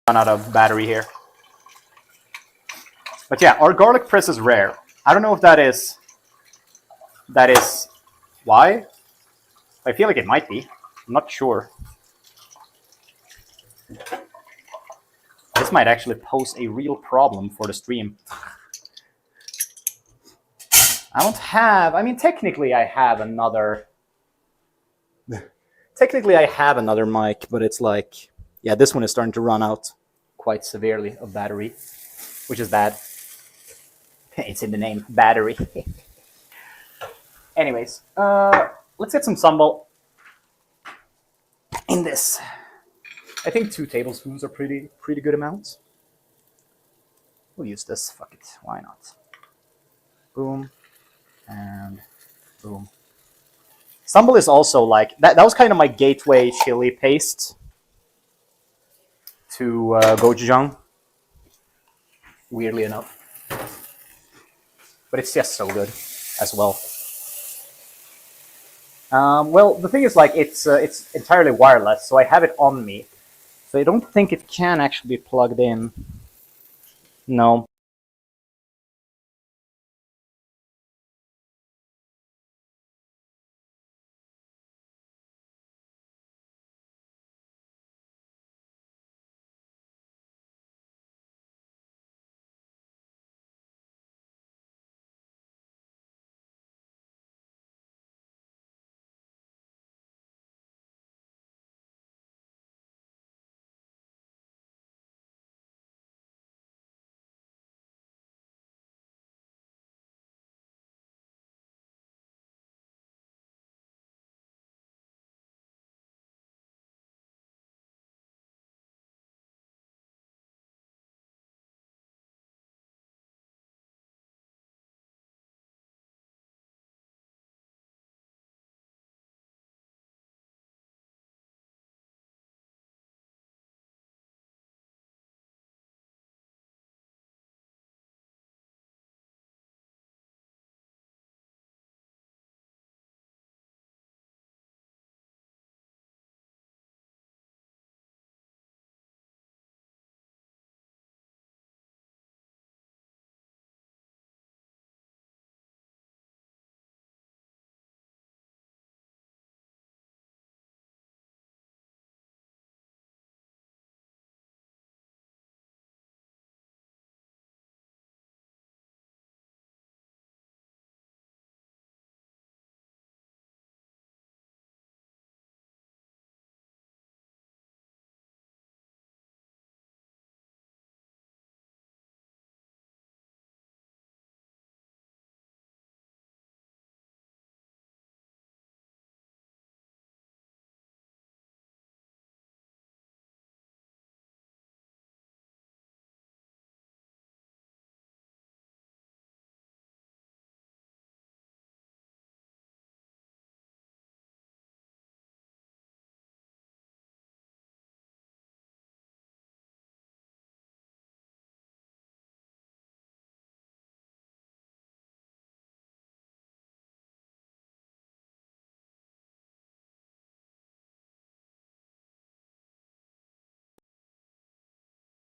Run out of battery here. But yeah, our garlic press is rare. I don't know if that is why. I feel like it might be. I'm not sure. This might actually pose a real problem for the stream. I don't have. I mean, technically, I have another. Technically, I have another mic, but it's like, yeah, this one is starting to run out quite severely of battery, which is bad. It's in the name, battery. Anyways, let's get some sambal in this. I think 2 tablespoons are pretty good amounts. We'll use this. Fuck it. Why not? Boom. And boom. Sambal is also like, that was kind of my gateway chili paste to gochujang, weirdly enough. But it's just so good as well. Well, the thing is, like, it's entirely wireless, so I have it on me. So I don't think it can actually be plugged in. No.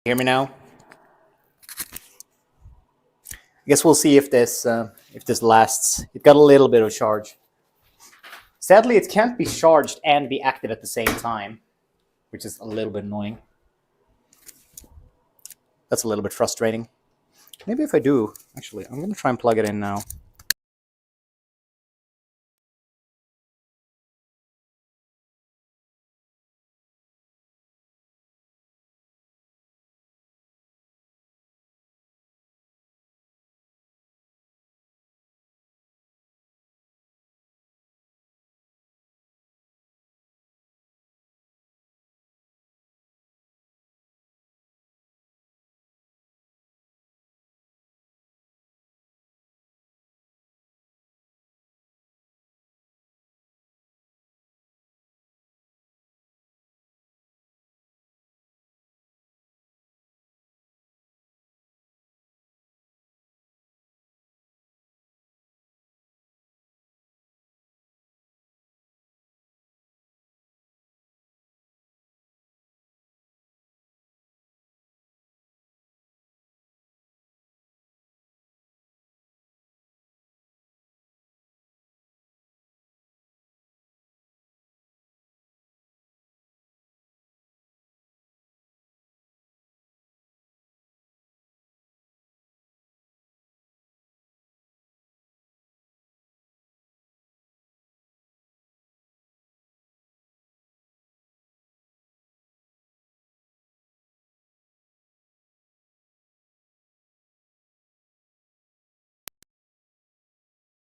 Hear me now? I guess we'll see if this lasts. It got a little bit of charge. Sadly, it can't be charged and be active at the same time, which is a little bit annoying. That's a little bit frustrating. Maybe if I do, actually, I'm gonna try and plug it in now.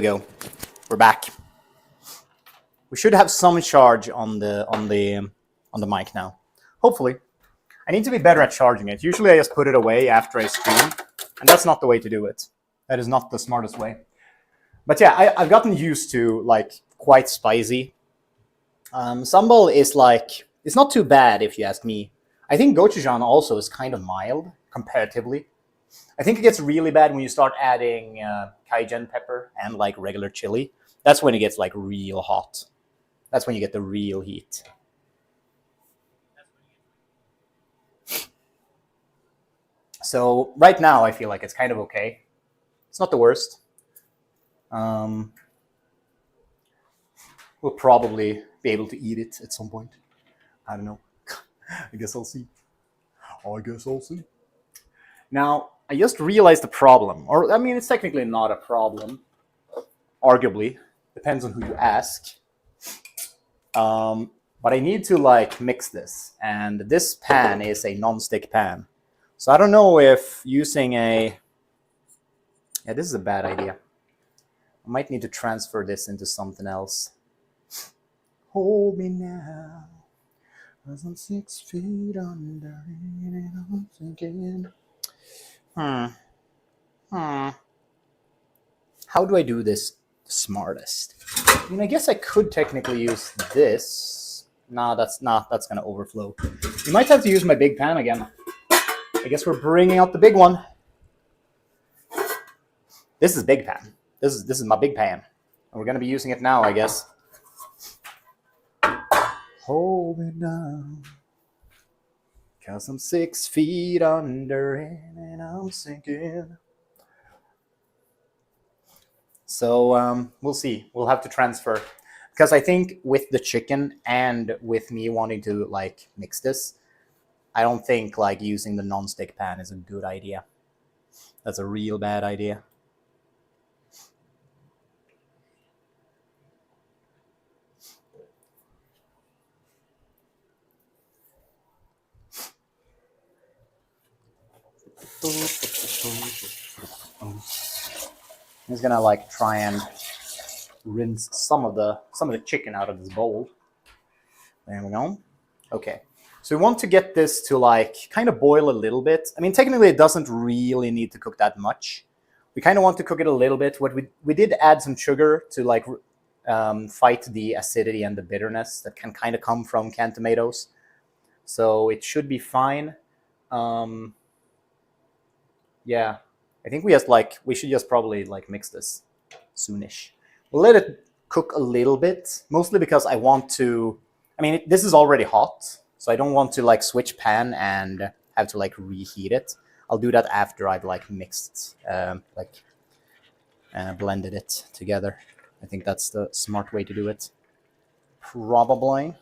Go. We're back. We should have some charge on the mic now. Hopefully. I need to be better at charging it. Usually I just put it away after I stream, and that's not the way to do it. That is not the smartest way. But yeah, I've gotten used to like quite spicy. Sambal is like, it's not too bad if you ask me. I think gochujang also is kind of mild comparatively. I think it gets really bad when you start adding cayenne pepper and like regular chili. That's when it gets like real hot. That's when you get the real heat. So right now I feel like it's kind of okay. It's not the worst. We'll probably be able to eat it at some point. I don't know. I guess I'll see. Now, I just realized the problem. Or, I mean, it's technically not a problem. Arguably. Depends on who you ask. But I need to, like, mix this. And this pan is a non-stick pan. So I don't know if using a... Yeah, this is a bad idea. I might need to transfer this into something else. Hold me now, 'cause I'm 6 feet under and I'm thinking, How do I do this the smartest? I mean, I guess I could technically use this. No, that's gonna overflow. You might have to use my big pan again. I guess we're bringing out the big one. This is big pan. This is my big pan. And we're gonna be using it now, I guess. Hold me down, 'cause I'm 6 feet under and I'm sinking. So we'll see. We'll have to transfer. Because I think with the chicken and with me wanting to like mix this, I don't think like using the non-stick pan is a good idea. That's a real bad idea. I'm just gonna like try and rinse some of the chicken out of this bowl. There we go. Okay. So we want to get this to like kind of boil a little bit. I mean, technically it doesn't really need to cook that much. We kind of want to cook it a little bit. What we did add some sugar to like fight the acidity and the bitterness that can kind of come from canned tomatoes. So it should be fine. Yeah, I think we should just probably like mix this soonish. We'll let it cook a little bit, mostly because I want to. I mean, this is already hot, so I don't want to like switch pan and have to like reheat it. I'll do that after I've like mixed, blended it together. I think that's the smart way to do it. Probably.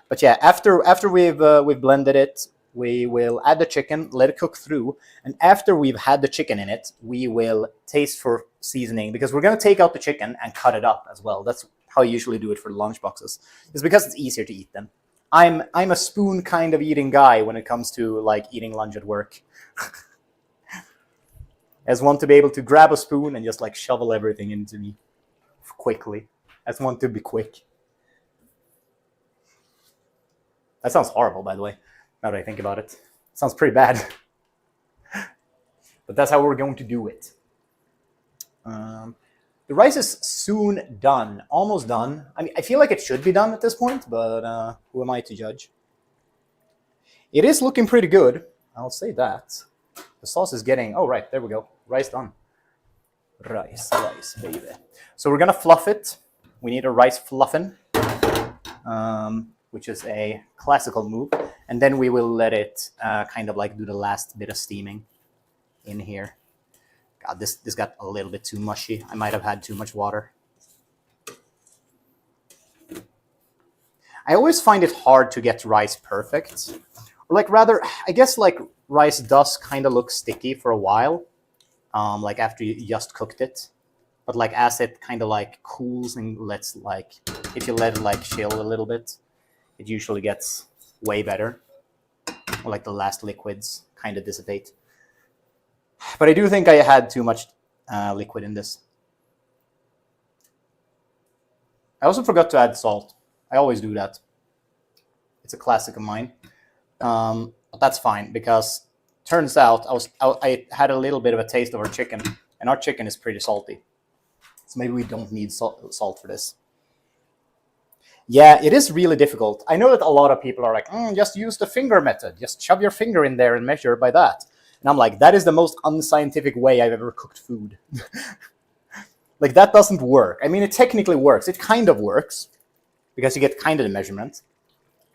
But yeah, after we've blended it, we will add the chicken, let it cook through, and after we've had the chicken in it, we will taste for seasoning, because we're going to take out the chicken and cut it up as well. That's how I usually do it for lunch boxes. It's because it's easier to eat them. I'm a spoon kind of eating guy when it comes to like eating lunch at work. I just want to be able to grab a spoon and just like shovel everything into me quickly. I just want to be quick. That sounds horrible, by the way. Now that I think about it, sounds pretty bad. But that's how we're going to do it. The rice is soon done, almost done. I mean, I feel like it should be done at this point, but who am I to judge? It is looking pretty good. I'll say that. The sauce is getting, oh right, there we go. Rice done. Rice, baby. So we're gonna fluff it. We need a rice fluffin'. Which is a classical move. And then we will let it kind of like do the last bit of steaming in here. God, this got a little bit too mushy. I might have had too much water. I always find it hard to get rice perfect. Or like rather, I guess like rice does kind of look sticky for a while, like after you just cooked it. But like as it kind of like cools and lets like, if you let it like chill a little bit, it usually gets way better. Or like the last liquids kind of dissipate. But I do think I had too much liquid in this. I also forgot to add salt. I always do that. It's a classic of mine. But that's fine, because turns out I had a little bit of a taste of our chicken, and our chicken is pretty salty. So maybe we don't need salt for this. Yeah, it is really difficult. I know that a lot of people are like, just use the finger method. Just shove your finger in there and measure by that. And I'm like, that is the most unscientific way I've ever cooked food. Like, that doesn't work. I mean, it technically works. It kind of works, because you get kind of the measurement.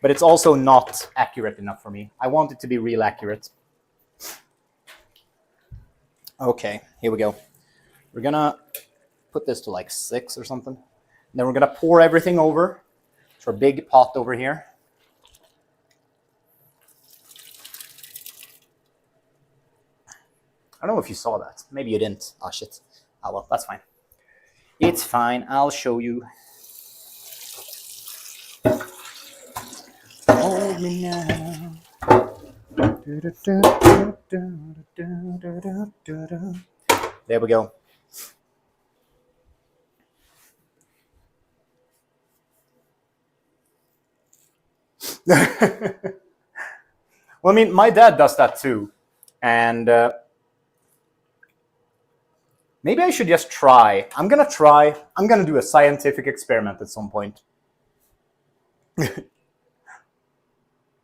But it's also not accurate enough for me. I want it to be real accurate. Okay, here we go. We're gonna put this to like 6 or something. And then we're gonna pour everything over to our big pot over here. I don't know if you saw that. Maybe you didn't. Oh, shit. Oh, well, that's fine. It's fine. I'll show you. Hold me now. There we go. Well, I mean, my dad does that too. And maybe I should just try. I'm going to do a scientific experiment at some point.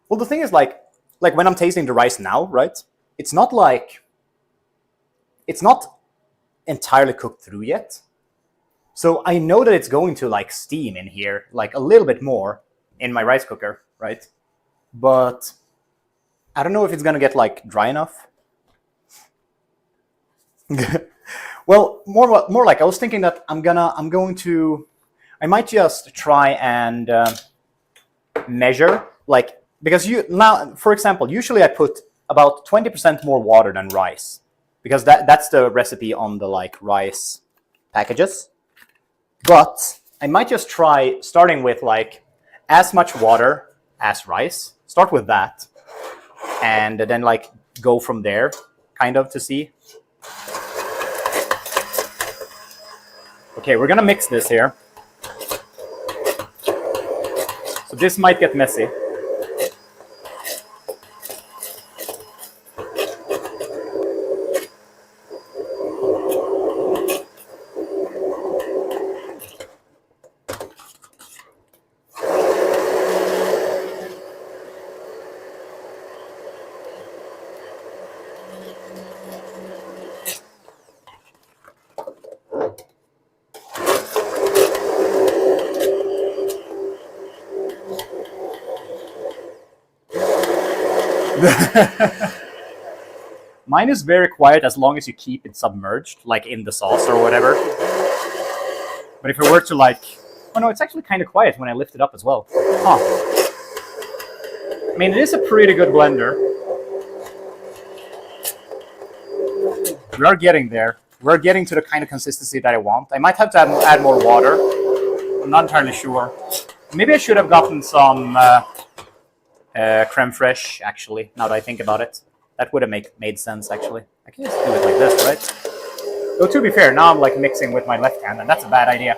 Well, the thing is, like when I'm tasting the rice now, right? It's not entirely cooked through yet. So I know that it's going to like steam in here, like a little bit more in my rice cooker, right? But I don't know if it's going to get like dry enough. Well, more like I was thinking that I might just try and measure, like, because for example, usually I put about 20% more water than rice, because that's the recipe on the like rice packages. But I might just try starting with like as much water as rice. Start with that, and then like go from there, kind of, to see. Okay, we're gonna mix this here. So this might get messy. Mine is very quiet as long as you keep it submerged, like in the sauce or whatever. But if it were to like... Oh no, it's actually kind of quiet when I lift it up as well. Huh. I mean, it is a pretty good blender. We are getting there. We're getting to the kind of consistency that I want. I might have to add more water. I'm not entirely sure. Maybe I should have gotten some creme fraiche, actually, now that I think about it. That would have made sense, actually. I can just do it like this, right? Though, to be fair, now I'm like mixing with my left hand, and that's a bad idea.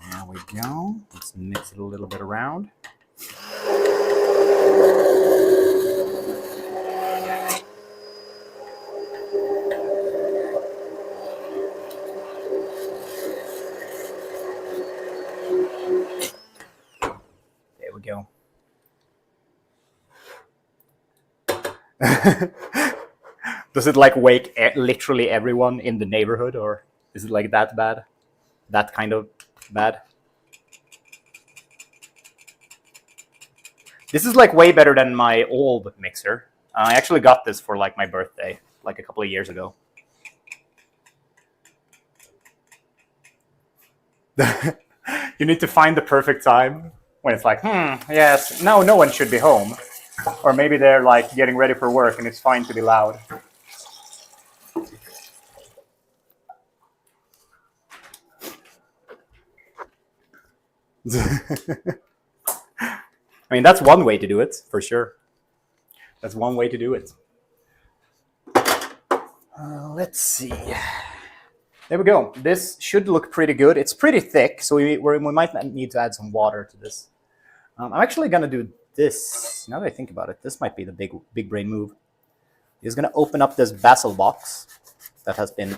There we go. Let's mix it a little bit around. There we go. Does it like wake literally everyone in the neighborhood, or is it like that bad? That kind of bad? This is like way better than my old mixer. I actually got this for like my birthday, like a couple of years ago. You need to find the perfect time when it's like, yes, now no one should be home. Or maybe they're like getting ready for work and it's fine to be loud. I mean, that's one way to do it, for sure. That's one way to do it. Let's see. There we go. This should look pretty good. It's pretty thick, so we might need to add some water to this. I'm actually going to do this. Now that I think about it, this might be the big brain move. He's going to open up this basil box that has been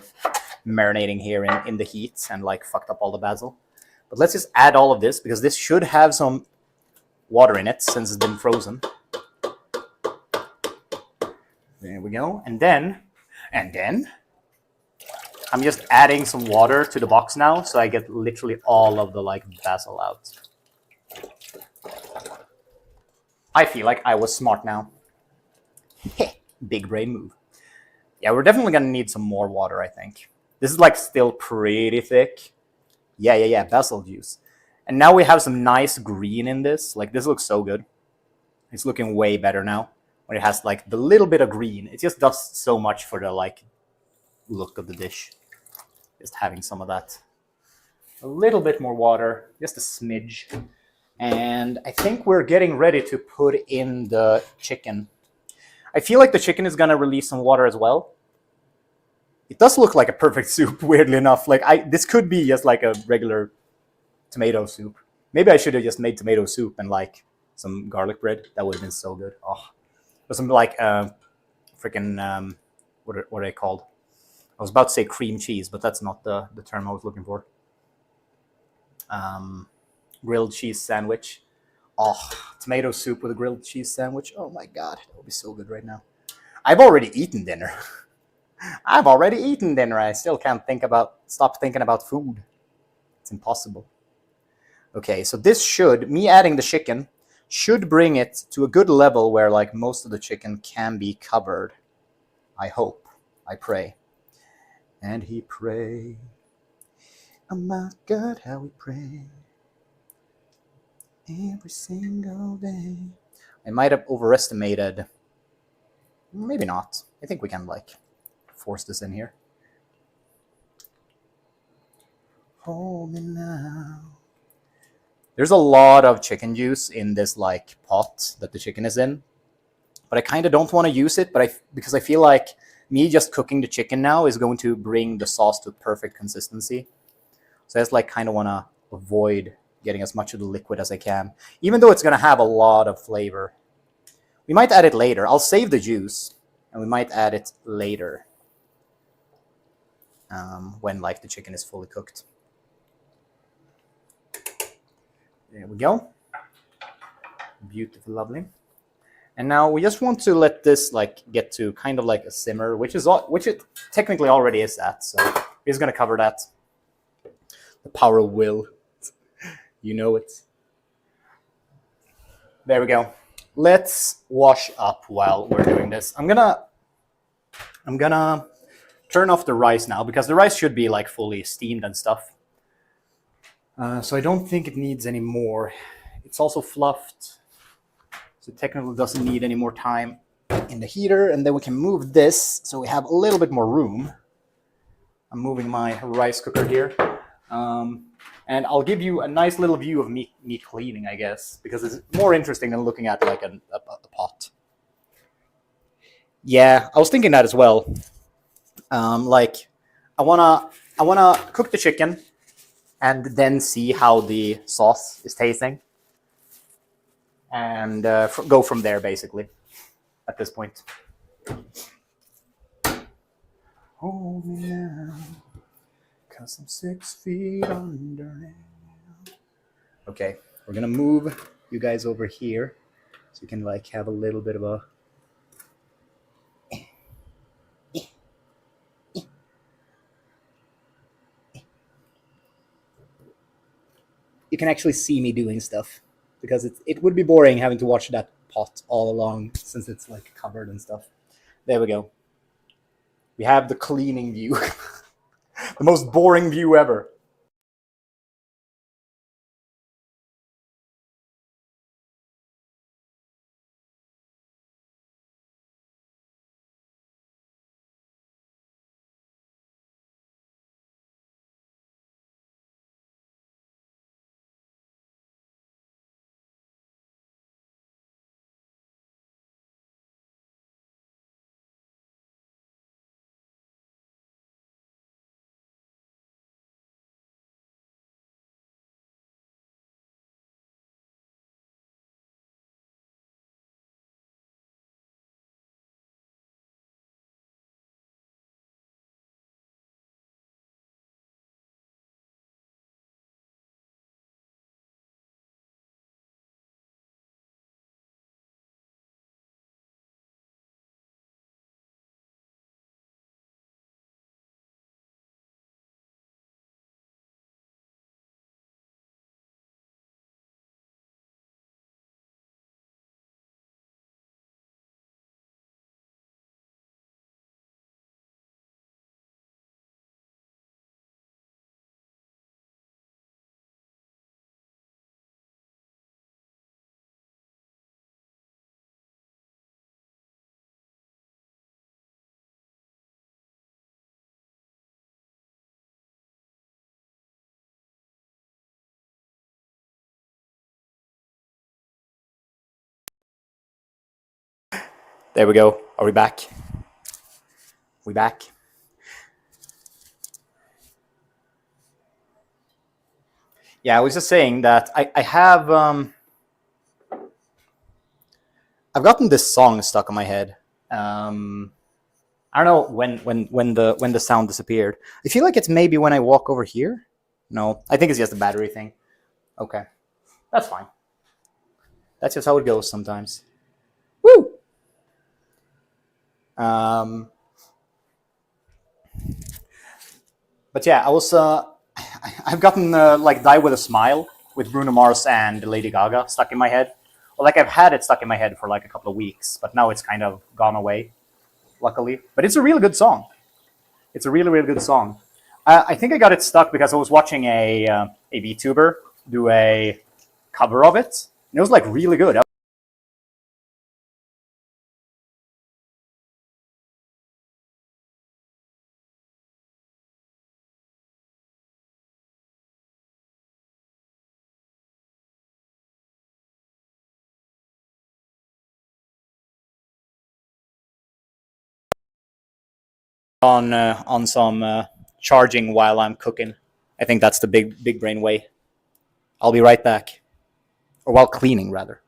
marinating here in the heat and like fucked up all the basil. But let's just add all of this because this should have some water in it since it's been frozen. There we go. And then I'm just adding some water to the box now so I get literally all of the like basil out. I feel like I was smart now. Big brain move. Yeah, we're definitely gonna need some more water, I think. This is like still pretty thick. Yeah, basil juice. And now we have some nice green in this. Like this looks so good. It's looking way better now. When it has like the little bit of green. It just does so much for the like look of the dish. Just having some of that. A little bit more water, just a smidge. And I think we're getting ready to put in the chicken. I feel like the chicken is gonna release some water as well. It does look like a perfect soup, weirdly enough. Like this could be just like a regular tomato soup. Maybe I should have just made tomato soup and like some garlic bread. That would have been so good. Oh, or some like freaking what are they called? I was about to say cream cheese, but that's not the term I was looking for. Grilled cheese sandwich. Oh, tomato soup with a grilled cheese sandwich. Oh my god, that would be so good right now. I've already eaten dinner. I've already eaten dinner. I still can't stop thinking about food. It's impossible. Okay, so this me adding the chicken, should bring it to a good level where like most of the chicken can be covered. I hope. I pray. And he prayed. Oh my God, how we pray. Every single day. I might have overestimated. Maybe not. I think we can like force this in here. Hold me now. There's a lot of chicken juice in this like pot that the chicken is in, but I kind of don't want to use it. Because I feel like me just cooking the chicken now is going to bring the sauce to perfect consistency. So I just like kind of want to avoid getting as much of the liquid as I can, even though it's going to have a lot of flavor. We might add it later. I'll save the juice, and we might add it later when like the chicken is fully cooked. There we go. Beautiful, lovely. And now we just want to let this like get to kind of like a simmer, which it technically already is at. So we're just gonna cover that. The power of will, you know it. There we go. Let's wash up while we're doing this. I'm gonna turn off the rice now because the rice should be like fully steamed and stuff. So I don't think it needs any more. It's also fluffed, so it technically doesn't need any more time in the heater. And then we can move this so we have a little bit more room. I'm moving my rice cooker here. And I'll give you a nice little view of me cleaning, I guess, because it's more interesting than looking at like a pot. Yeah, I was thinking that as well. Like, I wanna cook the chicken and then see how the sauce is tasting, and go from there basically. At this point. Hold me now, 'cause I'm 6 feet under now. Okay, we're gonna move you guys over here so you can like have a little bit of a you can actually see me doing stuff, because it would be boring having to watch that pot all along since it's like covered and stuff. There we go. We have the cleaning view. The most boring view ever. There we go. Are we back? We back? Yeah, I was just saying that I have I've gotten this song stuck in my head. I don't know when the sound disappeared. I feel like it's maybe when I walk over here. No, I think it's just a battery thing. Okay, that's fine. That's just how it goes sometimes. Woo. Um, but yeah, I was I've gotten like "Die with a Smile" with Bruno Mars and Lady Gaga stuck in my head. Well, like I've had it stuck in my head for like a couple of weeks, but now it's kind of gone away, luckily. But it's a really good song. It's a really, really good song. I think I got it stuck because I was watching a VTuber do a cover of it, and it was like really good. On some charging while I'm cooking. I think that's the big brain way. I'll be right back, or while cleaning rather.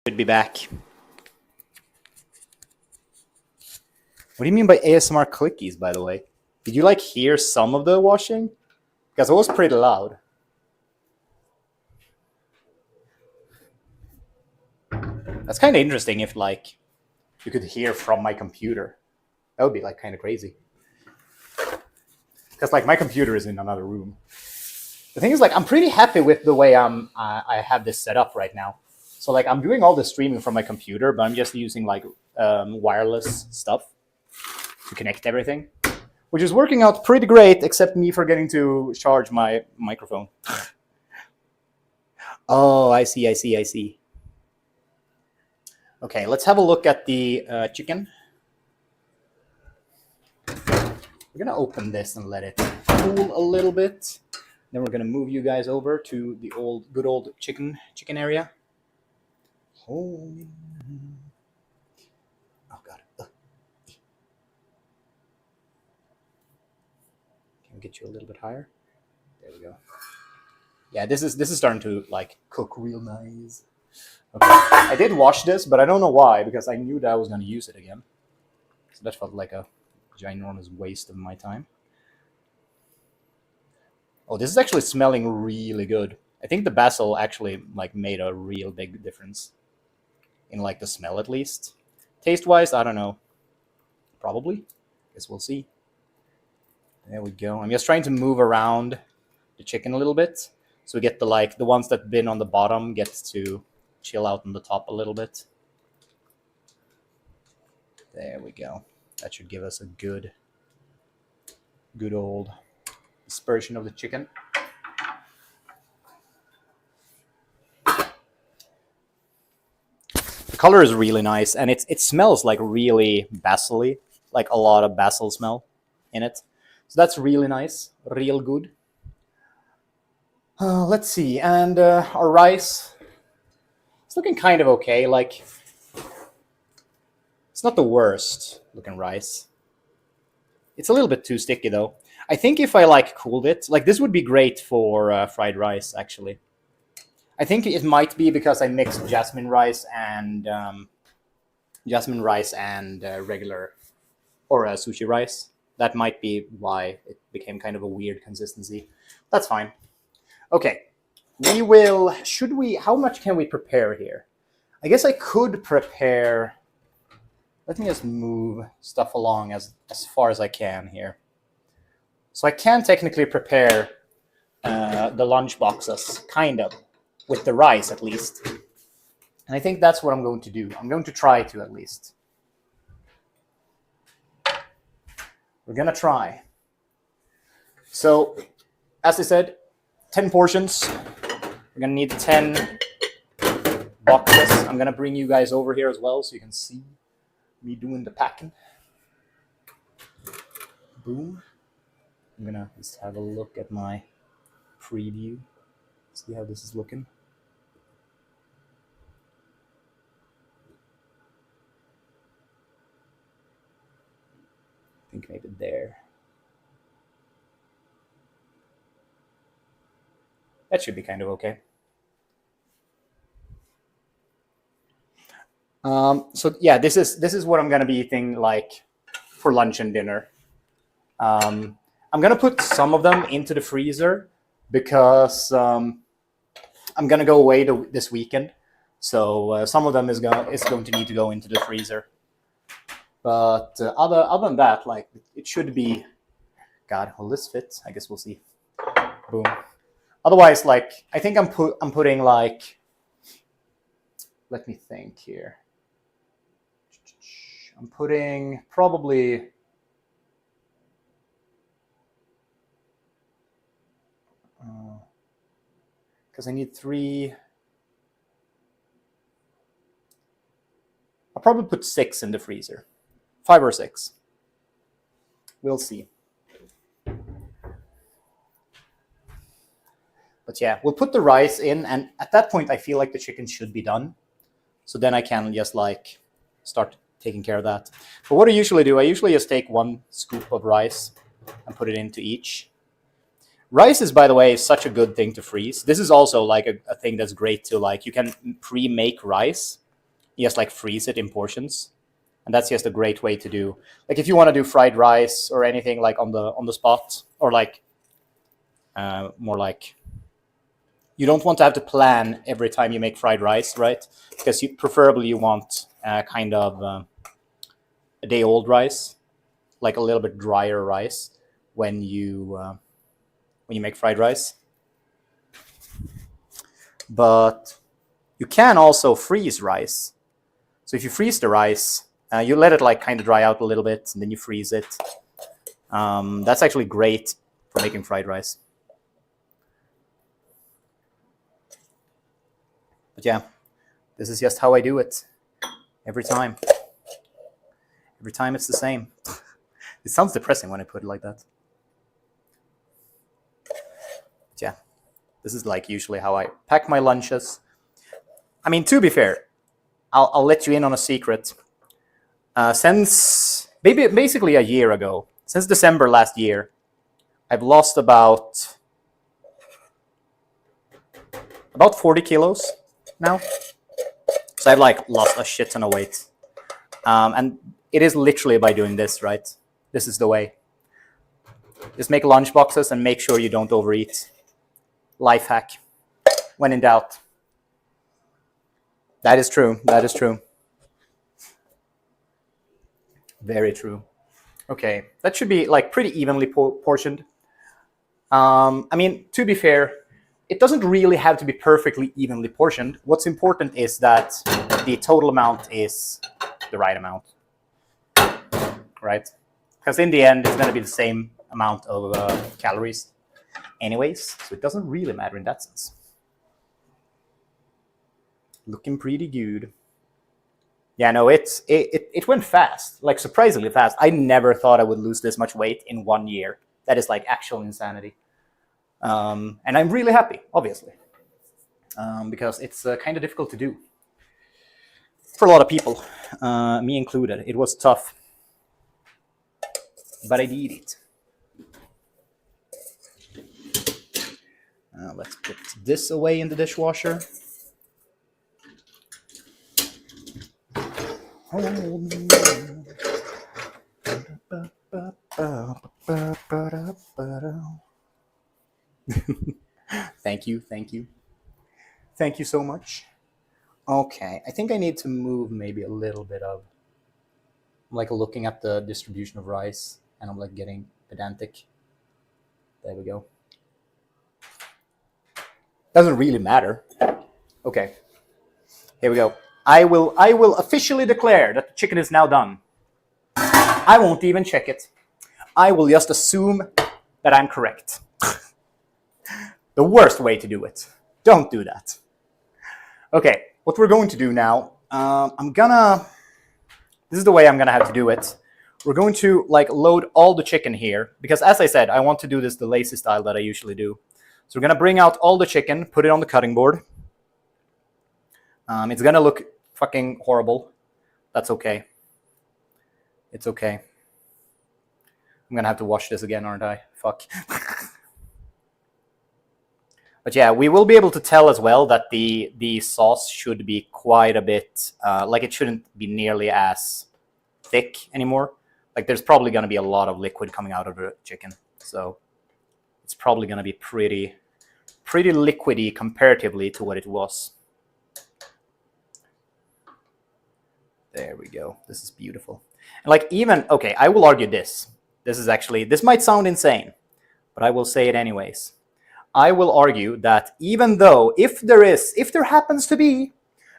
Should be back. What do you mean by ASMR clickies, by the way? Did you like hear some of the washing? Because it was pretty loud. That's kind of interesting if like you could hear from my computer. That would be like kind of crazy. Because like my computer is in another room. The thing is like I'm pretty happy with the way I have this set up right now. So like I'm doing all the streaming from my computer, but I'm just using like wireless stuff to connect everything, which is working out pretty great, except me forgetting to charge my microphone. Oh, I see. Okay, let's have a look at the chicken. We're gonna open this and let it cool a little bit. Then we're gonna move you guys over to the good old chicken area. Oh god. Can we get you a little bit higher? There we go. Yeah, this is starting to like cook real nice. Okay, I did wash this, but I don't know why, because I knew that I was gonna use it again. So that felt like a ginormous waste of my time. Oh, this is actually smelling really good. I think the basil actually like made a real big difference in like the smell, at least. Taste wise, I don't know. Probably. Guess we'll see. There we go. I'm just trying to move around the chicken a little bit, so we get the ones that've been on the bottom gets to chill out on the top a little bit. There we go. That should give us a good old dispersion of the chicken. The color is really nice, and it smells like really basil-y, like a lot of basil smell in it. So that's really nice, real good. Let's see, and our rice, it's looking kind of okay. Like, it's not the worst looking rice. It's a little bit too sticky though. I think if I like cooled it, like this would be great for fried rice actually. I think it might be because I mixed jasmine rice and regular or sushi rice. That might be why it became kind of a weird consistency. That's fine. Okay, we will. Should we? How much can we prepare here? I guess I could prepare. Let me just move stuff along as far as I can here. So I can technically prepare the lunch boxes, kind of, with the rice at least. And I think that's what I'm going to do. I'm going to try to at least. We're going to try. So, as I said, 10 portions. We're going to need 10 boxes. I'm going to bring you guys over here as well so you can see me doing the packing. Boom. I'm gonna just have a look at my preview, see how this is looking. I think maybe there. That should be kind of okay. So yeah, this is what I'm gonna be eating like for lunch and dinner. I'm gonna put some of them into the freezer because I'm gonna go away this weekend, so some of them is going to need to go into the freezer. But other than that, like it should be. God, will this fit? I guess we'll see. Boom. Otherwise, like I think I'm putting like. Let me think here. I'm putting probably. Because I need 3. I'll probably put 6 in the freezer. 5 or 6. We'll see. But yeah, we'll put the rice in, and at that point I feel like the chicken should be done. So then I can just like start taking care of that. But what I usually do, I usually just take 1 scoop of rice and put it into each. Rice is, by the way, such a good thing to freeze. This is also like a thing that's great to like, you can pre-make rice, just like freeze it in portions. And that's just a great way to do, like if you want to do fried rice or anything like on the spot, or like more like, you don't want to have to plan every time you make fried rice, right? Because preferably you want kind of a day old rice, like a little bit drier rice when you make fried rice. But you can also freeze rice. So if you freeze the rice, you let it like kind of dry out a little bit, and then you freeze it. That's actually great for making fried rice. But yeah, this is just how I do it. Every time. Every time it's the same. It sounds depressing when I put it like that. But yeah, this is like usually how I pack my lunches. I mean, to be fair, I'll let you in on a secret. Since basically a year ago, since December last year, I've lost about 40 kilos now. So I've like lost a shit ton of weight. And it is literally by doing this, right? This is the way. Just make lunch boxes and make sure you don't overeat. Life hack. When in doubt. That is true. That is true. Very true. Okay, that should be like pretty evenly portioned. I mean, to be fair, it doesn't really have to be perfectly evenly portioned. What's important is that the total amount is the right amount, right? Because in the end, it's going to be the same amount of calories anyways, so it doesn't really matter in that sense. Looking pretty good. Yeah, no, it went fast, like surprisingly fast. I never thought I would lose this much weight in 1 year. That is like actual insanity. And I'm really happy, obviously, because it's kind of difficult to do for a lot of people, me included. It was tough, but I did it. Let's put this away in the dishwasher. Thank you, thank you. Thank you so much. Okay, I think I need to move maybe a little bit of, I'm like looking at the distribution of rice and I'm like getting pedantic. There we go. Doesn't really matter. Okay, here we go. I will officially declare that the chicken is now done. I won't even check it. I will just assume that I'm correct. The worst way to do it. Don't do that. Okay, what we're going to do now, this is the way I'm gonna have to do it. We're going to like load all the chicken here, because as I said, I want to do this the lazy style that I usually do. So we're gonna bring out all the chicken, put it on the cutting board. It's gonna look fucking horrible. That's okay. It's okay. I'm gonna have to wash this again, aren't I? Fuck. But yeah, we will be able to tell as well that the sauce should be quite a bit, like it shouldn't be nearly as thick anymore. Like there's probably going to be a lot of liquid coming out of the chicken. So it's probably going to be pretty liquidy comparatively to what it was. There we go. This is beautiful. And like even, okay, I will argue this. This might sound insane, but I will say it anyways. I will argue that even though if there happens to be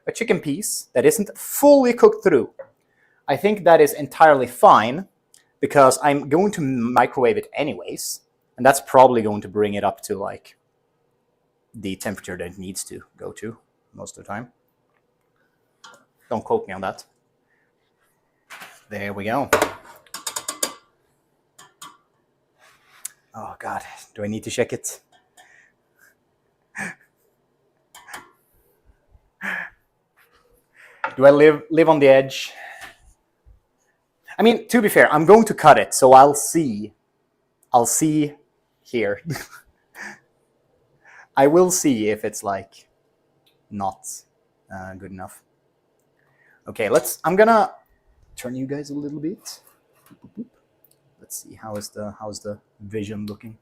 a chicken piece that isn't fully cooked through, I think that is entirely fine because I'm going to microwave it anyways, and that's probably going to bring it up to like the temperature that it needs to go to most of the time. Don't quote me on that. There we go. Oh God, do I need to check it? Do I live on the edge? I mean, to be fair, I'm going to cut it, so I'll see here. I will see if it's like not good enough. Okay, I'm gonna turn you guys a little bit. Let's see, how's the vision looking?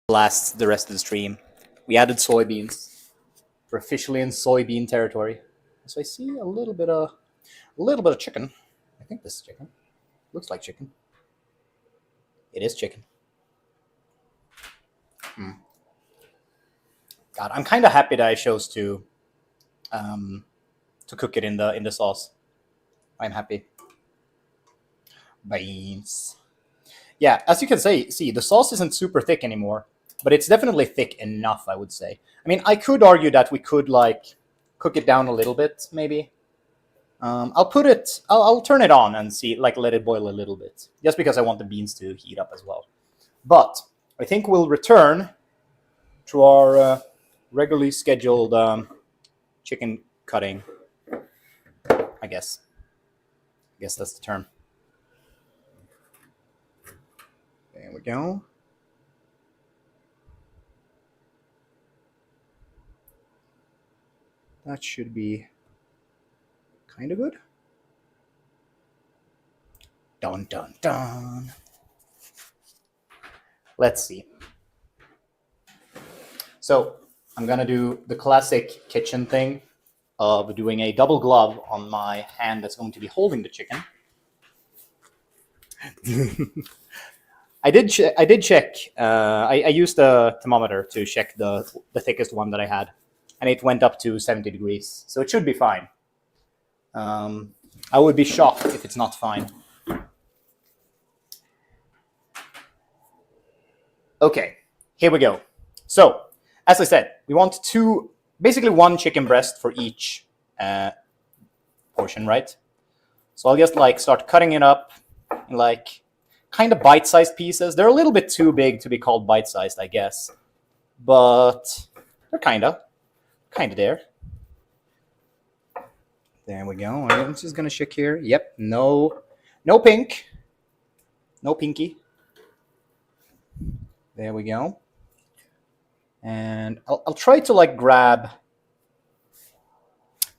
last the rest of the stream. We added soybeans. We're officially in soybean territory. So I see a little bit of chicken. I think this is chicken. Looks like chicken. It is chicken. God, I'm kind of happy that I chose to cook it in the sauce. I'm happy. Beans. Yeah, as you can see, the sauce isn't super thick anymore, but it's definitely thick enough, I would say. I mean, I could argue that we could like cook it down a little bit, maybe. I'll turn it on and see, like, let it boil a little bit, just because I want the beans to heat up as well. But I think we'll return to our regularly scheduled chicken cutting. I guess that's the term. There we go. That should be kind of good. Dun dun dun. Let's see. So I'm gonna do the classic kitchen thing of doing a double glove on my hand that's going to be holding the chicken. I did check. I used a thermometer to check the thickest one that I had, and it went up to 70 degrees, so it should be fine. I would be shocked if it's not fine. Okay, here we go. So, as I said, we want basically one chicken breast for each portion, right? So I'll just like start cutting it up in like kind of bite-sized pieces. They're a little bit too big to be called bite-sized, I guess, but they're kind of there. There we go. I'm just gonna check here. Yep, no pink, no pinky. There we go. And I'll try to like grab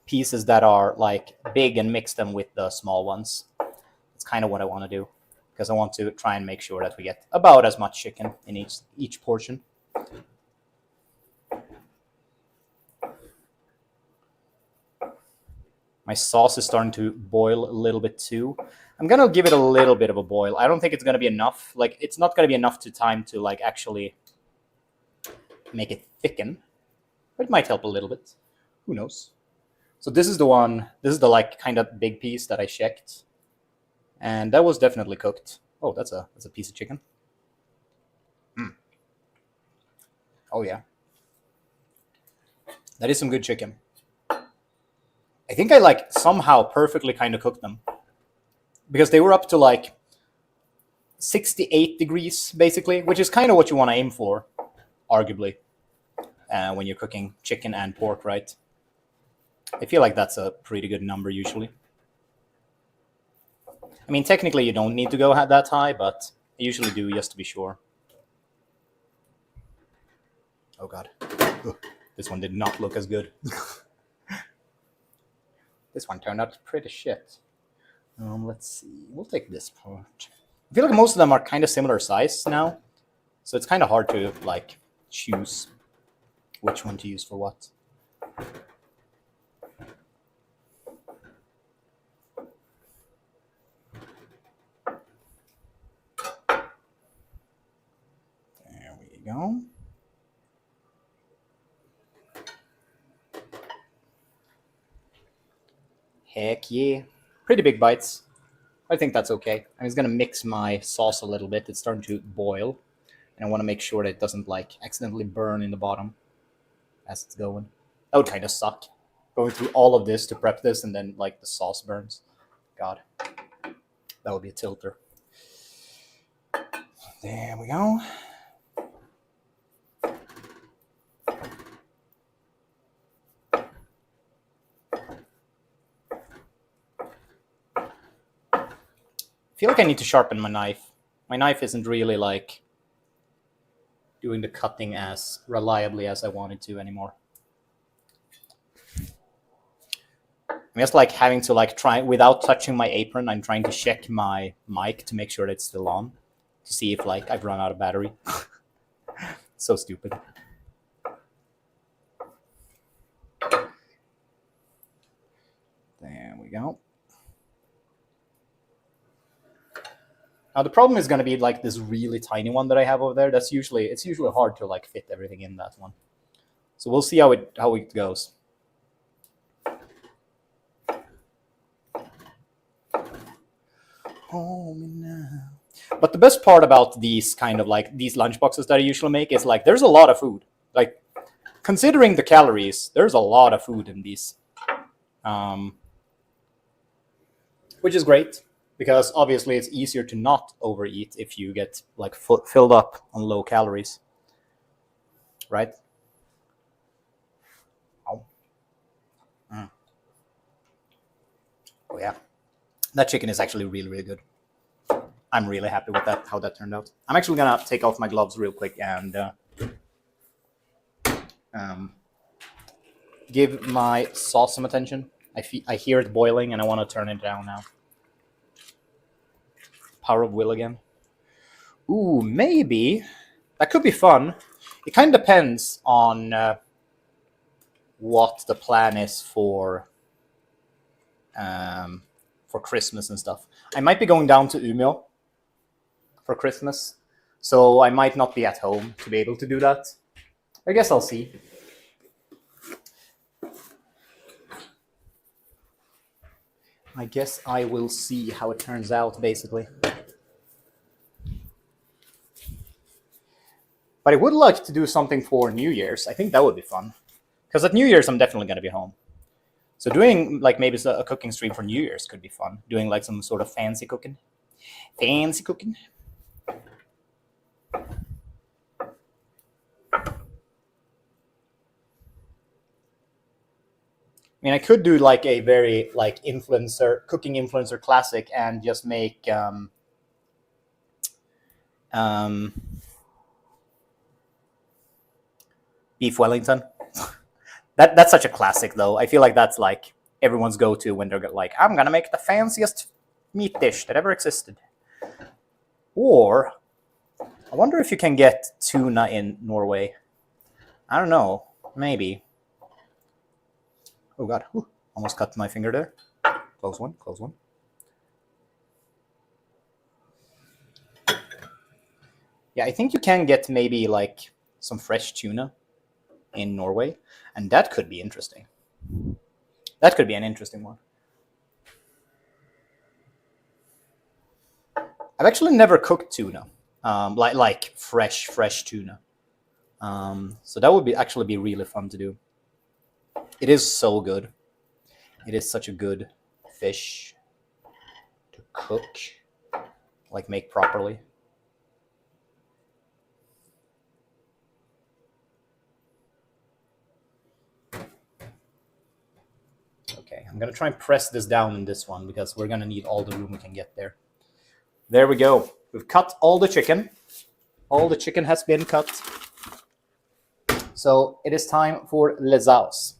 pieces that are like big and mix them with the small ones. That's kind of what I want to do, because I want to try and make sure that we get about as much chicken in each portion. My sauce is starting to boil a little bit too. I'm gonna give it a little bit of a boil. I don't think it's gonna be enough. Like, it's not gonna be enough time to like actually make it thicken, but it might help a little bit. Who knows? So this is the one. This is the like kind of big piece that I checked, and that was definitely cooked. Oh, that's a piece of chicken. Oh yeah, that is some good chicken. I think I like somehow perfectly kind of cooked them, because they were up to like 68 degrees basically, which is kind of what you want to aim for, arguably, when you're cooking chicken and pork, right? I feel like that's a pretty good number usually. I mean, technically you don't need to go that high, but I usually do just to be sure. Oh god. Ugh. This one did not look as good. This one turned out pretty shit. Let's see. We'll take this part. I feel like most of them are kind of similar size now, so it's kind of hard to like choose which one to use for what. There we go. Heck yeah. Pretty big bites. I think that's okay. I'm just gonna mix my sauce a little bit. It's starting to boil, and I want to make sure that it doesn't like accidentally burn in the bottom as it's going. That would kind of suck, going through all of this to prep this and then like the sauce burns. God, that would be a tilter. There we go. I feel like I need to sharpen my knife. My knife isn't really like doing the cutting as reliably as I wanted to anymore. I'm just like having to like try, without touching my apron, I'm trying to check my mic to make sure that it's still on, to see if like I've run out of battery. So stupid. There we go. Now the problem is going to be like this really tiny one that I have over there. It's usually hard to like fit everything in that one. So we'll see how it goes. Home now. But the best part about these kind of like these lunchboxes that I usually make is like there's a lot of food. Like considering the calories, there's a lot of food in these, which is great because obviously it's easier to not overeat if you get like filled up on low calories, right? Oh, oh yeah, that chicken is actually really really good. I'm really happy with that, how that turned out. I'm actually gonna take off my gloves real quick and give my sauce some attention. I hear it boiling and I want to turn it down now. Power of will again. Ooh, maybe that could be fun. It kind of depends on what the plan is for Christmas and stuff. I might be going down to Umeå for Christmas, so I might not be at home to be able to do that. I guess I'll see. I guess I will see how it turns out, basically. But I would like to do something for New Year's. I think that would be fun. Because at New Year's, I'm definitely going to be home. So doing like maybe a cooking stream for New Year's could be fun. Doing like some sort of fancy cooking. Fancy cooking. I mean, I could do like a very like cooking influencer classic and just make beef Wellington. That's such a classic, though. I feel like that's like everyone's go-to when they're like, I'm gonna make the fanciest meat dish that ever existed. Or I wonder if you can get tuna in Norway. I don't know. Maybe. Oh god, ooh, almost cut my finger there. Close one, close one. Yeah, I think you can get maybe like some fresh tuna in Norway, and that could be interesting. That could be an interesting one. I've actually never cooked tuna, like fresh tuna. So that would be actually be really fun to do. It is so good. It is such a good fish to cook, like make properly. Okay, I'm gonna try and press this down in this one because we're gonna need all the room we can get there. There we go. We've cut all the chicken. All the chicken has been cut. So it is time for les sauce.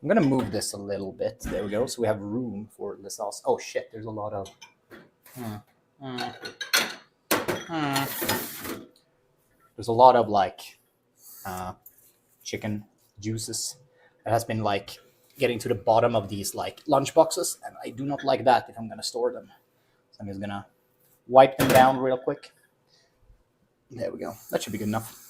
I'm gonna move this a little bit. There we go. So we have room for les sauce. Oh shit! There's a lot of. There's a lot of like chicken juices that has been like getting to the bottom of these like lunch boxes, and I do not like that if I'm gonna store them. So I'm just gonna wipe them down real quick. There we go. That should be good enough.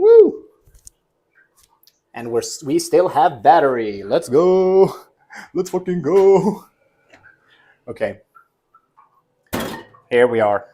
Woo! And we still have battery. Let's go. Let's fucking go. Okay. Here we are.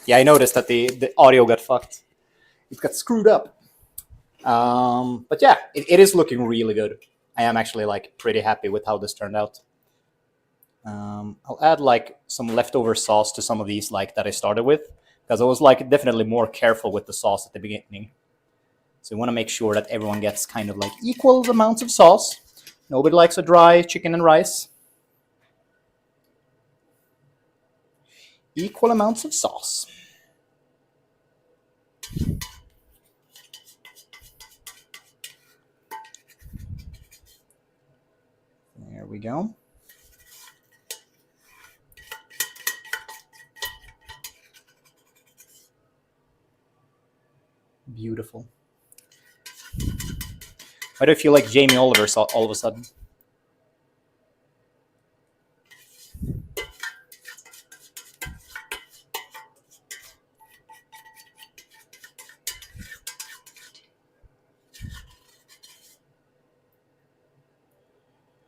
Yeah, I noticed that the audio got fucked. It got screwed up. But yeah, it is looking really good. I am actually like pretty happy with how this turned out. I'll add like some leftover sauce to some of these like that I started with, because I was like definitely more careful with the sauce at the beginning. So we want to make sure that everyone gets kind of like equal amounts of sauce. Nobody likes a dry chicken and rice. Equal amounts of sauce. There we go. Beautiful. Why do I feel like Jamie Oliver all of a sudden?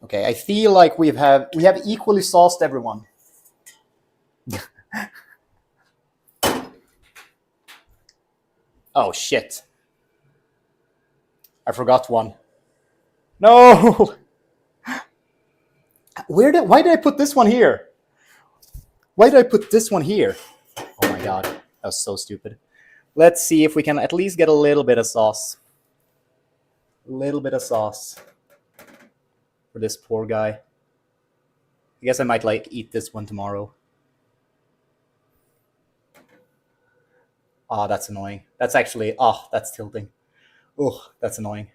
Okay, I feel like we have equally sauced everyone. Oh shit. I forgot one. No! Why did I put this one here? Why did I put this one here? Oh my god, that was so stupid. Let's see if we can at least get a little bit of sauce. A little bit of sauce for this poor guy. I guess I might like eat this one tomorrow. Oh, that's annoying. That's actually, oh, that's tilting. Oh, that's annoying.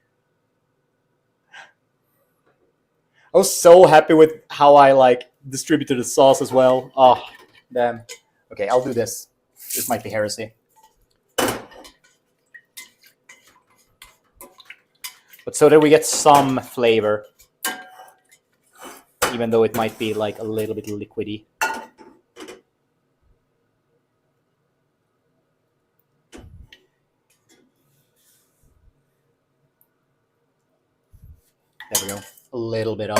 I was so happy with how I like distributed the sauce as well. Oh, damn. Okay, I'll do this. This might be heresy. But so that we get some flavor, even though it might be like a little bit liquidy. There we go. A little bit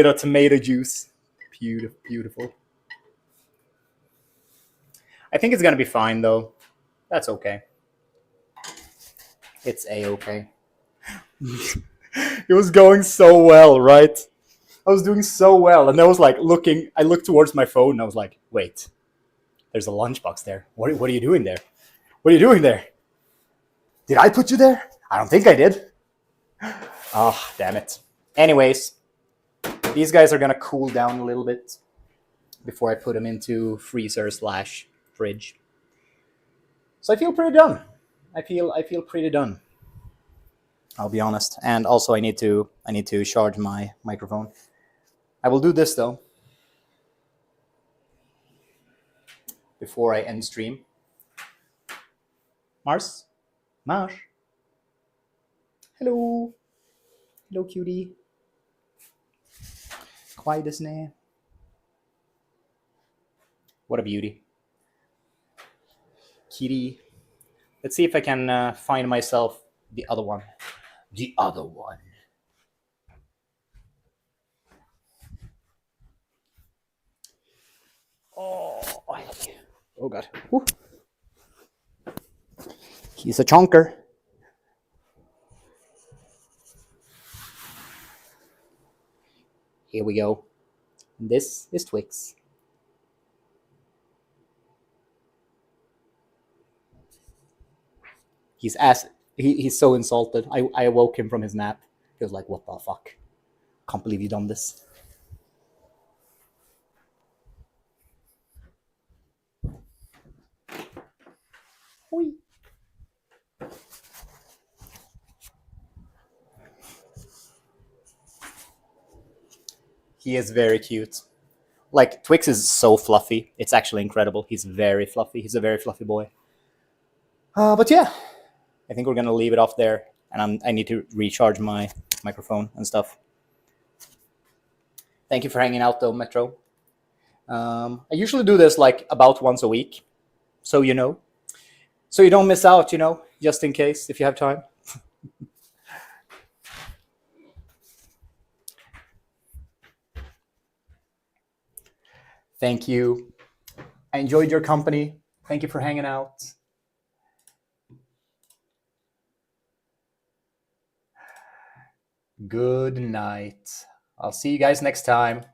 of tomato juice. Beautiful, beautiful. I think it's gonna be fine though. That's okay. It's a-okay. It was going so well, right? I was doing so well, and I was like looking. I looked towards my phone, and I was like, "Wait, there's a lunchbox there. What are you doing there? What are you doing there? Did I put you there? I don't think I did." Oh, damn it. Anyways, these guys are gonna cool down a little bit before I put them into freezer/fridge. So I feel pretty done. I feel pretty done. I'll be honest. And also I need to charge my microphone. I will do this though before I end stream. Mars? Mars? Hello. Hello, cutie. Quiet desu ne. What a beauty. Kitty. Let's see if I can find myself the other one. The other one. Oh god. Woo. He's a chonker. Here we go. This is Twix. He's so insulted. I awoke him from his nap. He was like, "What the fuck? Can't believe you done this." Oi. He is very cute. Like, Twix is so fluffy. It's actually incredible. He's very fluffy. He's a very fluffy boy. But yeah, I think we're gonna leave it off there, and I need to recharge my microphone and stuff. Thank you for hanging out, though, Metro. I usually do this like about once a week, so you know, so you don't miss out. You know, just in case if you have time. Thank you. I enjoyed your company. Thank you for hanging out. Good night. I'll see you guys next time.